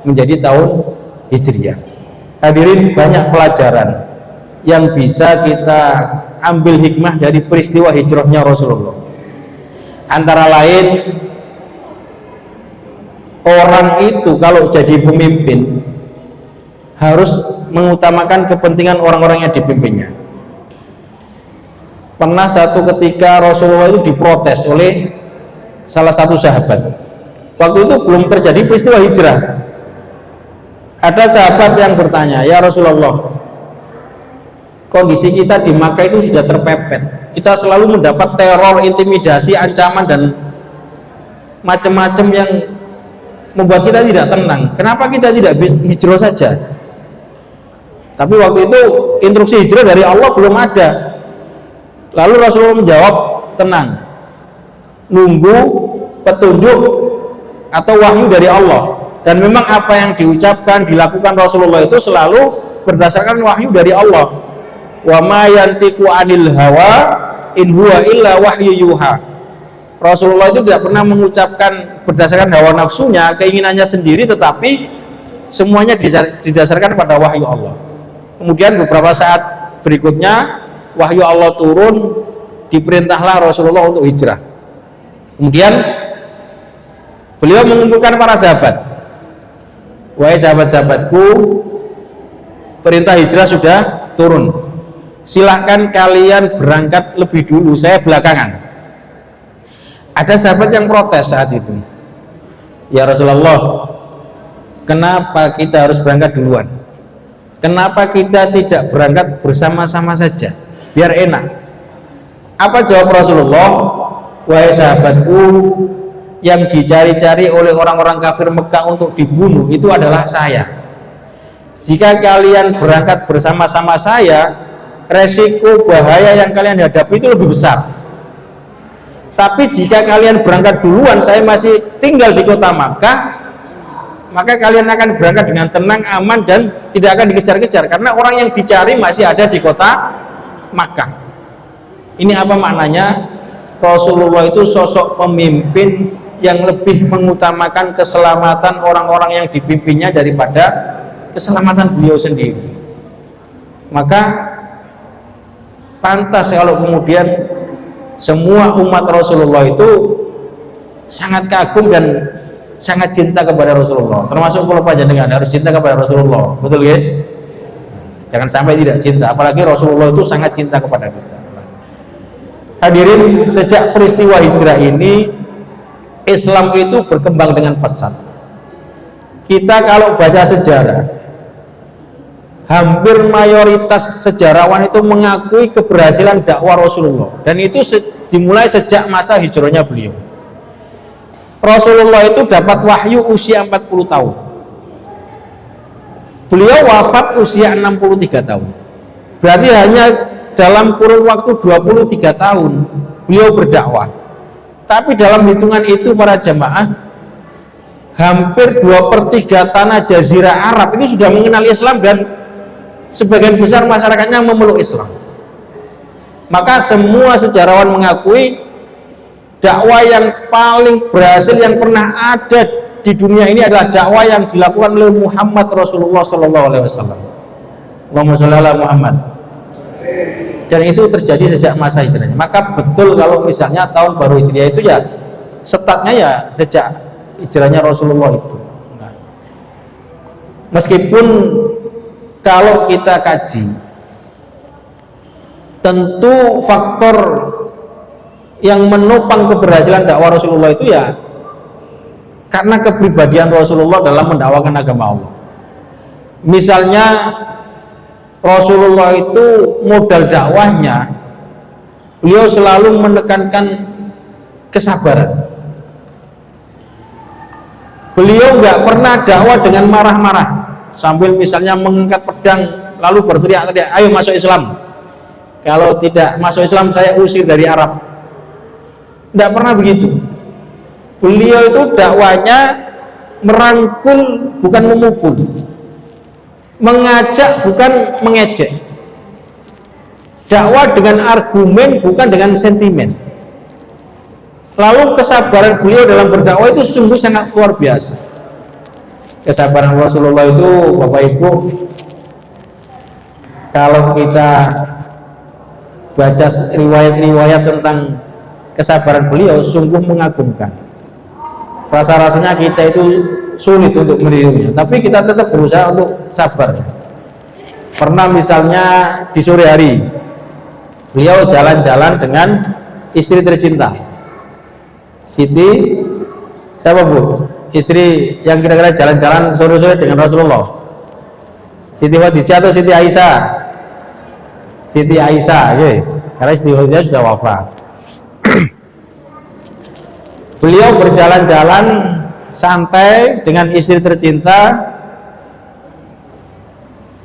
S2: menjadi tahun Hijriah. Hadirin, banyak pelajaran yang bisa kita ambil hikmah dari peristiwa hijrahnya Rasulullah. Antara lain, orang itu kalau jadi pemimpin harus mengutamakan kepentingan orang-orang yang dipimpinnya. Pernah satu ketika Rasulullah itu diprotes oleh salah satu sahabat. Waktu itu belum terjadi peristiwa hijrah. Ada sahabat yang bertanya, ya Rasulullah, kondisi kita di Makkah itu sudah terpepet. Kita selalu mendapat teror, intimidasi, ancaman, dan macam-macam yang membuat kita tidak tenang. Kenapa kita tidak hijrah saja? Tapi waktu itu instruksi hijrah dari Allah belum ada. Lalu Rasulullah menjawab, tenang, nunggu petunjuk atau wahyu dari Allah. Dan memang apa yang diucapkan, dilakukan Rasulullah itu selalu berdasarkan wahyu dari Allah. Wa ma yantiqu anil hawa in huwa illa wahyu yuha. Rasulullah itu tidak pernah mengucapkan berdasarkan hawa nafsunya, keinginannya sendiri, tetapi semuanya didasarkan pada wahyu Allah. Kemudian beberapa saat berikutnya wahyu Allah turun, diperintahlah Rasulullah untuk hijrah. Kemudian beliau mengumpulkan para sahabat, wahai sahabat-sahabatku, perintah hijrah sudah turun, silahkan kalian berangkat lebih dulu, saya belakangan. Ada sahabat yang protes saat itu, ya Rasulullah, kenapa kita harus berangkat duluan? Kenapa kita tidak berangkat bersama-sama saja, biar enak? Apa jawab Rasulullah? Wahai sahabatku, yang dicari-cari oleh orang-orang kafir Mekah untuk dibunuh itu adalah saya. Jika kalian berangkat bersama-sama saya, resiko bahaya yang kalian hadapi itu lebih besar. Tapi jika kalian berangkat duluan, saya masih tinggal di kota Makkah, maka kalian akan berangkat dengan tenang, aman, dan tidak akan dikejar-kejar, karena orang yang dicari masih ada di kota Makkah. Ini apa maknanya? Rasulullah itu sosok pemimpin yang lebih mengutamakan keselamatan orang-orang yang dipimpinnya daripada keselamatan beliau sendiri. Maka pantas kalau kemudian semua umat Rasulullah itu sangat kagum dan sangat cinta kepada Rasulullah, termasuk kalau panjenengan harus cinta kepada Rasulullah, betul ya? Jangan sampai tidak cinta, apalagi Rasulullah itu sangat cinta kepada kita. Hadirin, sejak peristiwa hijrah ini Islam itu berkembang dengan pesat. Kita kalau baca sejarah, hampir mayoritas sejarawan itu mengakui keberhasilan dakwah Rasulullah, dan itu dimulai sejak masa hijrahnya beliau. Rasulullah itu dapat wahyu usia 40 tahun. Beliau wafat usia 63 tahun. Berarti hanya dalam kurun waktu 23 tahun beliau berdakwah. Tapi dalam hitungan itu para jamaah, hampir 2/3 tanah jazirah Arab itu sudah mengenal Islam, dan sebagian besar masyarakatnya memeluk Islam. Maka semua sejarawan mengakui dakwah yang paling berhasil yang pernah ada di dunia ini adalah dakwah yang dilakukan oleh Muhammad Rasulullah Sallallahu Alaihi Wasallam. Allahumma sholli ala Muhammad. Dan itu terjadi sejak masa hijrahnya. Maka betul kalau misalnya tahun baru hijriah itu ya startnya ya sejak hijrahnya Rasulullah itu. Nah, meskipun kalau kita kaji, tentu faktor yang menopang keberhasilan dakwah Rasulullah itu ya karena kepribadian Rasulullah dalam mendakwakan agama Allah. Misalnya Rasulullah itu modal dakwahnya, beliau selalu menekankan kesabaran. Beliau nggak pernah dakwah dengan marah-marah sambil misalnya mengangkat pedang lalu berteriak-teriak, ayo masuk Islam, kalau tidak masuk Islam saya usir dari Arab. Tidak pernah begitu. Beliau itu dakwanya merangkul bukan memukul, mengajak bukan mengejek, dakwah dengan argumen bukan dengan sentimen. Lalu kesabaran beliau dalam berdakwah itu sungguh sangat luar biasa. Kesabaran Rasulullah itu Bapak Ibu, kalau kita baca riwayat-riwayat tentang kesabaran beliau sungguh mengagumkan. Rasa-rasanya kita itu sulit untuk menirunya, tapi kita tetap berusaha untuk sabar. Pernah misalnya di sore hari beliau jalan-jalan dengan istri tercinta Siti siapa Bu? Istri yang kira-kira jalan-jalan sore-sore dengan Rasulullah, Siti Khadijah atau Siti Aisyah? Siti Aisyah, okay. Karena Siti Khadijah sudah wafat. Beliau berjalan-jalan santai dengan istri tercinta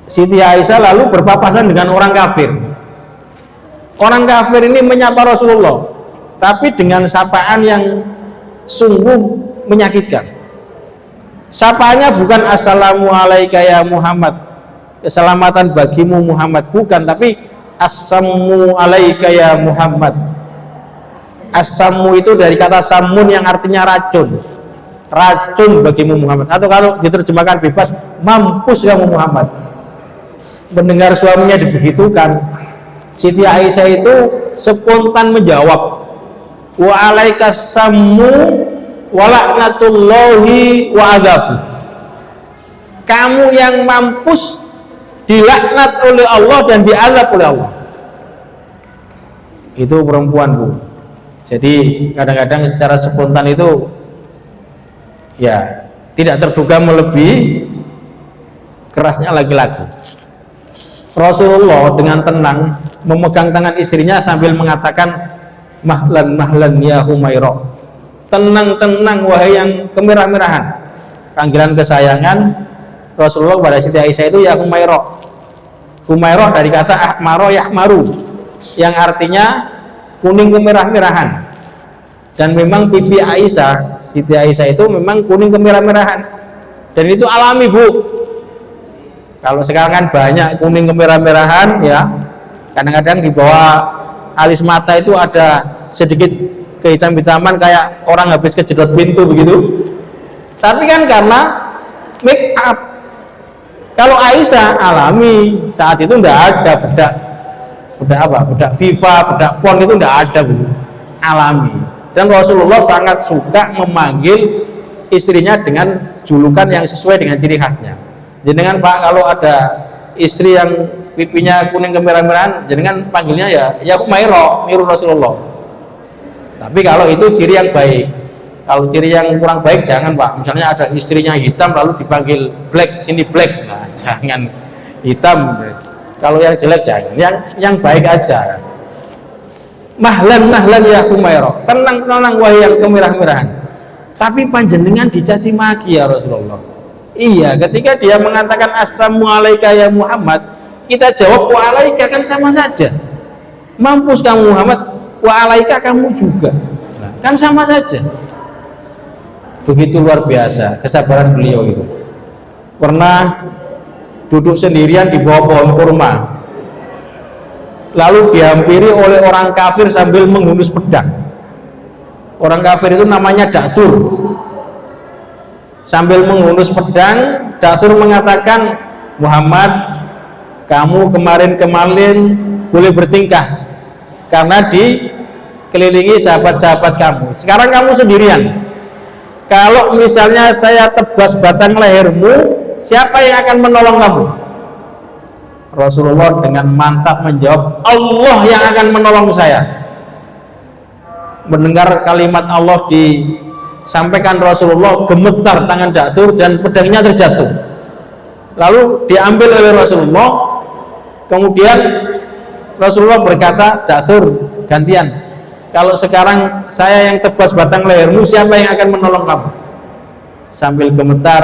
S2: Siti Aisyah, lalu berpapasan dengan orang kafir. Orang kafir ini menyapa Rasulullah, tapi dengan sapaan yang sungguh menyakitkan. Sapaannya bukan assalamualaikum ya Muhammad, keselamatan bagimu Muhammad, bukan, tapi assalamu alaika ya Muhammad. As-sammu itu dari kata samun yang artinya racun, racun bagimu Muhammad, atau kalau diterjemahkan bebas, mampus kamu Muhammad. Mendengar suaminya dibegitukan, Siti Aisyah itu spontan menjawab, wa alaikas sammu wa laknatullahi wa adzabu. Kamu yang mampus, dilaknat oleh Allah dan diazab oleh Allah. Itu perempuan Bu. Jadi kadang-kadang secara spontan itu ya tidak terduga melebihi kerasnya laki-laki. Rasulullah dengan tenang memegang tangan istrinya sambil mengatakan, mahlan mahlan ya Humairah, tenang-tenang wahai yang kemerah-merahan. Panggilan kesayangan Rasulullah pada Siti Aisyah itu ya Humairah. Humairah dari kata ahmaro yahmaru yang artinya kuning kemerah-merahan. Dan memang pipi Aisyah, Siti Aisyah itu memang kuning kemerah-merahan, dan itu alami Bu. Kalau sekarang kan banyak kuning kemerah-merahan ya, kadang-kadang di bawah alis mata itu ada sedikit kehitam-hitaman kayak orang habis kejedot pintu begitu. Tapi kan karena make up. Kalau Aisyah alami, saat itu enggak ada bedak apa, bedak FIFA, bedak pon itu enggak ada Bu, alami. Dan Rasulullah sangat suka memanggil istrinya dengan julukan yang sesuai dengan ciri khasnya. Jenengan Pak, kalau ada istri yang pipinya kuning kemerah-merahan, jenengan panggilnya ya Humairah, niru Rasulullah. Tapi kalau itu ciri yang baik. Kalau ciri yang kurang baik jangan Pak. Misalnya ada istrinya hitam lalu dipanggil Black, sini Black. Nah, jangan hitam. Kalau yang jelek jangan. Yang baik aja. Mahlan ya Humairah. Tenang wahai yang kemerah-merahan. Tapi panjenengan dicaci maki ya Rasulullah. Iya, ketika dia mengatakan assalamualaikum ya Muhammad, kita jawab wa'alaika, kan sama saja. Mampus kamu Muhammad, wa'alaika kamu juga. Nah, kan sama saja. Begitu luar biasa kesabaran beliau itu. Pernah duduk sendirian di bawah pohon kurma, lalu dihampiri oleh orang kafir sambil menghunus pedang. Orang kafir itu namanya Dathur. Sambil menghunus pedang, Dathur mengatakan, Muhammad, kamu kemarin boleh bertingkah karena dikelilingi sahabat-sahabat kamu. Sekarang kamu sendirian. Kalau misalnya saya tebas batang lehermu, siapa yang akan menolong kamu? Rasulullah dengan mantap menjawab, Allah yang akan menolong saya. Mendengar kalimat Allah disampaikan Rasulullah, gemetar tangan Dathur dan pedangnya terjatuh. Lalu diambil oleh Rasulullah. Kemudian Rasulullah berkata, Dathur, gantian. Kalau sekarang saya yang tebas batang lehermu, siapa yang akan menolong kamu? Sambil gemetar,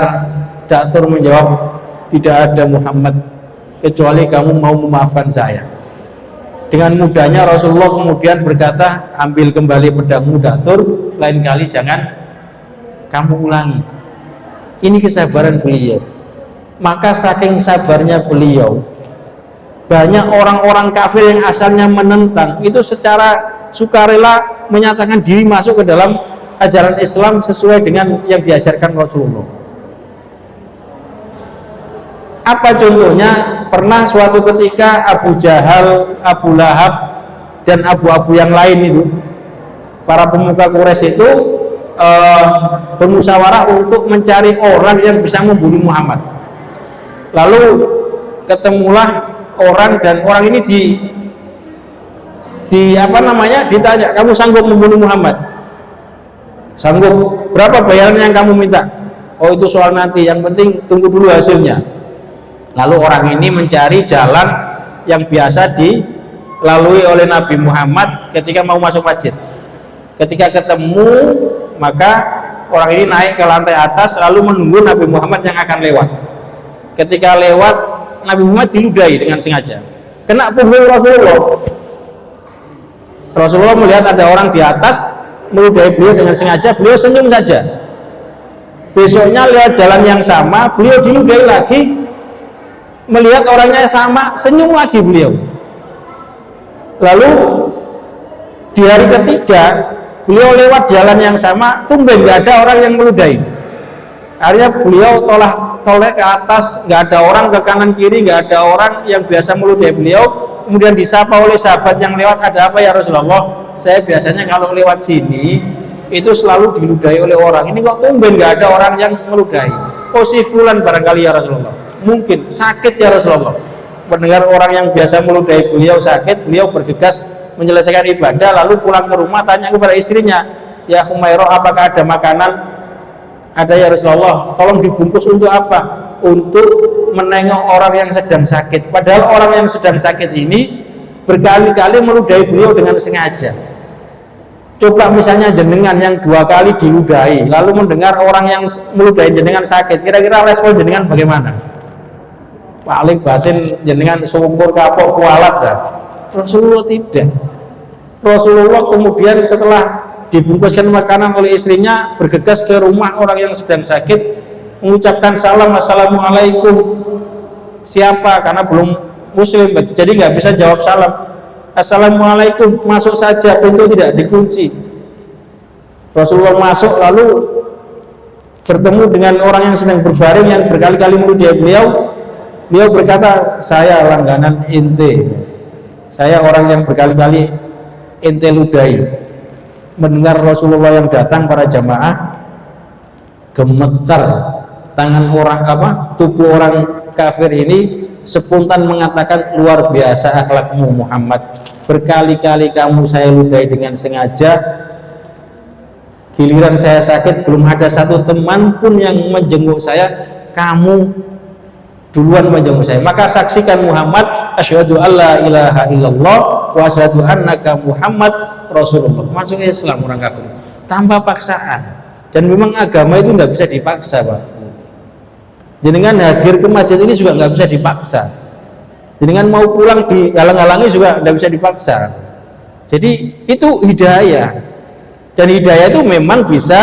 S2: Dathur menjawab, tidak ada Muhammad, kecuali kamu mau memaafkan saya. Dengan mudahnya Rasulullah kemudian berkata, ambil kembali pedangmu Dathur, lain kali jangan kamu ulangi. Ini kesabaran beliau. Maka saking sabarnya beliau, banyak orang-orang kafir yang asalnya menentang itu secara sukarela menyatakan diri masuk ke dalam ajaran Islam sesuai dengan yang diajarkan Rasulullah. Apa contohnya? Pernah suatu ketika Abu Jahal, Abu Lahab, dan abu-abu yang lain itu, para pemuka Quraisy itu bermusyawarah untuk mencari orang yang bisa membunuh Muhammad. Lalu ketemulah orang, dan orang ini ditanya, kamu sanggup membunuh Muhammad? Sanggup. Berapa bayaran yang kamu minta? Oh, itu soal nanti, yang penting tunggu dulu hasilnya. Lalu orang ini mencari jalan yang biasa dilalui oleh Nabi Muhammad ketika mau masuk masjid. Ketika ketemu, maka orang ini naik ke lantai atas lalu menunggu Nabi Muhammad yang akan lewat. Ketika lewat, Nabi Muhammad diludahi dengan sengaja. Kena punggung Rasulullah. Rasulullah melihat ada orang di atas meludahi beliau dengan sengaja, beliau senyum saja. Besoknya lewat jalan yang sama, beliau diludahi lagi, melihat orangnya sama, senyum lagi beliau. Lalu di hari ketiga beliau lewat jalan yang sama, tumben nggak ada orang yang meludahi. Akhirnya beliau toleh ke atas, nggak ada orang, ke kanan kiri nggak ada orang yang biasa meludahi beliau. Kemudian disapa oleh sahabat yang lewat, ada apa ya Rasulullah? Saya biasanya kalau lewat sini itu selalu diludahi oleh orang, ini kok tumben nggak ada orang yang meludahi. Oh, si fulan barangkali ya Rasulullah, mungkin sakit ya Rasulullah. Mendengar orang yang biasa meludahi beliau sakit, beliau bergegas menyelesaikan ibadah, lalu pulang ke rumah tanya kepada istrinya, ya Humairah, apakah ada makanan? Ada ya Rasulullah. Tolong dibungkus untuk apa? Untuk menengok orang yang sedang sakit. Padahal orang yang sedang sakit ini berkali-kali meludahi beliau dengan sengaja. Coba misalnya jenengan yang 2 kali diludahi, lalu mendengar orang yang meludahi jenengan sakit, kira-kira respon jenengan bagaimana? Paling batin jenengan syukur kapok kualat dah. Rasulullah tidak. Rasulullah kemudian setelah dibungkuskan makanan oleh istrinya, bergegas ke rumah orang yang sedang sakit, mengucapkan salam, assalamualaikum. Siapa? Karena belum muslim, jadi nggak bisa jawab salam. Assalamualaikum, masuk saja, pintu tidak dikunci. Rasulullah masuk, lalu bertemu dengan orang yang sedang berbaring yang berkali-kali meludahi beliau. Beliau berkata, saya langganan ente, saya orang yang berkali-kali ente ludahi. Mendengar Rasulullah yang datang, para jamaah gemetar tangan orang tubuh orang kafir ini spontan mengatakan, luar biasa akhlakmu Muhammad, berkali-kali kamu saya ludahi dengan sengaja, giliran saya sakit belum ada satu teman pun yang menjenguk saya, kamu duluan menjenguk saya. Maka saksikan Muhammad, asyhadu alla ilaha illallah wa asyhadu annaka Muhammad Rasulullah. Masuk Islam orang kafir tanpa paksaan. Dan memang agama itu tidak bisa dipaksa, Pak. Jenengan hadir ke masjid ini juga nggak bisa dipaksa. Jenengan mau pulang dihalang-halangi juga nggak bisa dipaksa. Jadi itu hidayah. Dan hidayah itu memang bisa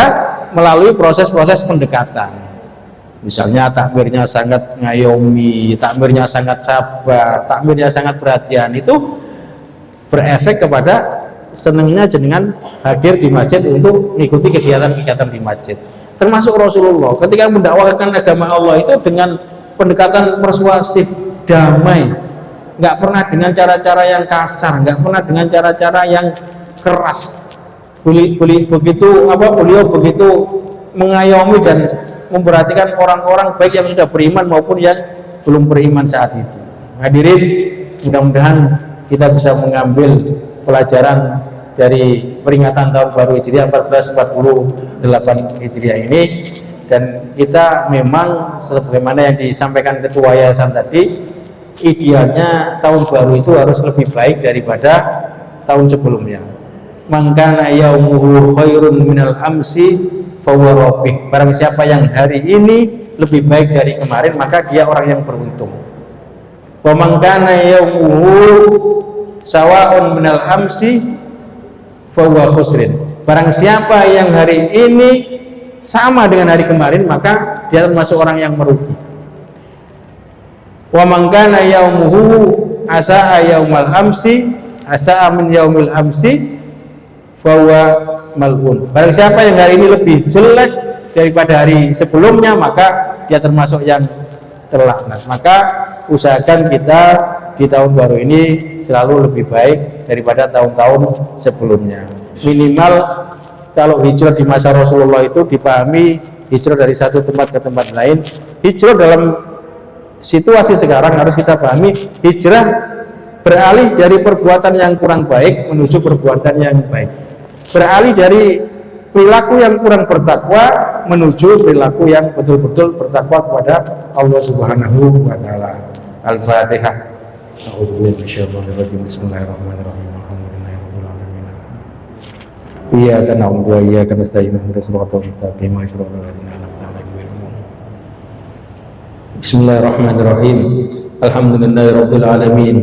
S2: melalui proses-proses pendekatan. Misalnya takmirnya sangat ngayomi, takmirnya sangat sabar, takmirnya sangat perhatian, itu berefek kepada senangnya jenengan hadir di masjid untuk mengikuti kegiatan-kegiatan di masjid. Termasuk Rasulullah ketika mendakwakan agama Allah itu dengan pendekatan persuasif, damai, nggak pernah dengan cara-cara yang kasar, nggak pernah dengan cara-cara yang keras. Beliau begitu mengayomi dan memperhatikan orang-orang baik yang sudah beriman maupun yang belum beriman saat itu. Hadirin, mudah-mudahan kita bisa mengambil pelajaran dari peringatan tahun baru Hijriah 1448 Hijriah ini, dan kita memang sebagaimana yang disampaikan Ketua Yayasan tadi, idealnya tahun baru itu harus lebih baik daripada tahun sebelumnya. Mangkana yaumuhu khairun minal amsi fahuwa rabbih. Barang siapa yang hari ini lebih baik dari kemarin, maka dia orang yang beruntung. Wa mangkana yaumuhu sawa'un minal amsi fahuwa khusrin. Barang siapa yang hari ini sama dengan hari kemarin, maka dia termasuk orang yang merugi. Wa man kana yaumuhu asaa yaumal amsi asaa min yaumil amsi fahuwa mal'un. Barang siapa yang hari ini lebih jelek daripada hari sebelumnya, maka dia termasuk yang terlaknat. Maka usahakan kita di tahun baru ini selalu lebih baik daripada tahun-tahun sebelumnya. Minimal kalau hijrah di masa Rasulullah itu dipahami hijrah dari satu tempat ke tempat lain. Hijrah dalam situasi sekarang harus kita pahami hijrah beralih dari perbuatan yang kurang baik menuju perbuatan yang baik, beralih dari perilaku yang kurang bertakwa menuju perilaku yang betul-betul bertakwa kepada Allah Subhanahu wa taala. Al-Fatihah. Bismillahirrahmanirrahim. Iyyaka na'budu wa iyyaka nasta'in. Bismillahirrahmanirrahim. Alhamdulillahirabbil alamin.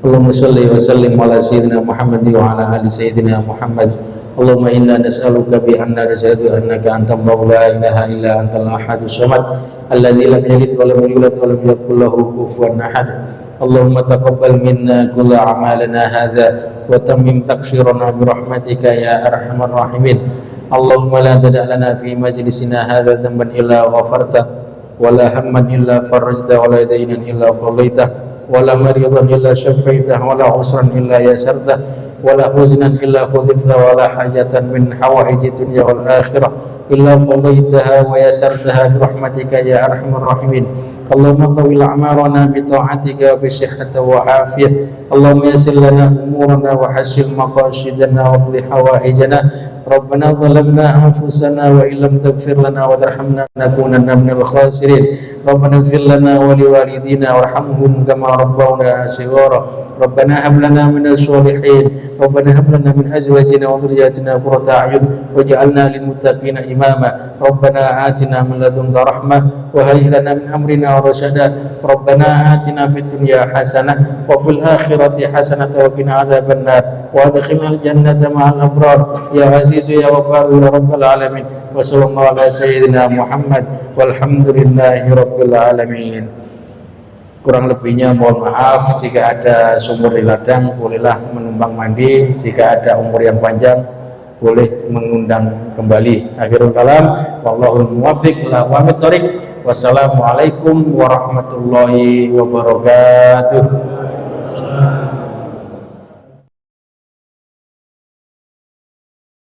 S2: Allahumma shalli wa sallim ala sayyidina Muhammad wa ala ali sayyidina Muhammad. Allahumma inna nas'aluka bi anna nashhadu annaka antal la ilaha illa antal ahadus samad alladzi lam yalid wa lam yulad wa lam yakul lahu kufuwan ahad. Allahumma taqabbal minna kulla a'malana hadza wa tammim taqsirana bi rahmatika ya arhamar rahimin. Allahumma la tada' lana fi majlisina hadza dhanban illa ghafarta wa la hamman illa farajta wa la daynan illa qadaita wa la maridan illa shafaita wa la usran illa yasarta ولا حزنا إلا خذفت ولا حاجة من حوائج الدنيا والآخرة إلا قضيتها ويسرتها برحمتك يا أرحم الراحمين. اللهم طول أعمارنا بطاعتك بصحة وعافية. اللهم يسر لنا أمورنا وحسن مقاصدنا واقض حوائجنا. ربنا ظلمنا أنفسنا وإن لم تغفر لنا وترحمنا لنكونن من الخاسرين. ربنا اغفر لنا ولوالدينا وارحمهم كما ربونا صغارا. ربنا هب لنا من الصالحين. ربنا هب لنا من أزواجنا وذرياتنا قرة أعين واجعلنا للمتقين إماما. ربنا آتنا من لدنك رحمة وهيئ لنا من أمرنا رشدا. ربنا آتنا في الدنيا حسنة وفي الآخرة حسنة وقنا عذاب النار وادخلنا الجنة مع الأبرار يا عزيز يا غفار يا رب العالمين. وصلى الله على سيدنا Muhammad walhamdulillahi rabbil alamin. Kurang lebihnya mohon maaf. Jika ada sumur di ladang, bolehlah menumpang mandi. Jika ada umur yang panjang, boleh mengundang kembali. Akhirul kalam, wallahul muwaffiq ila aqwamit thoriq. Wassalamualaikum warahmatullahi wabarakatuh.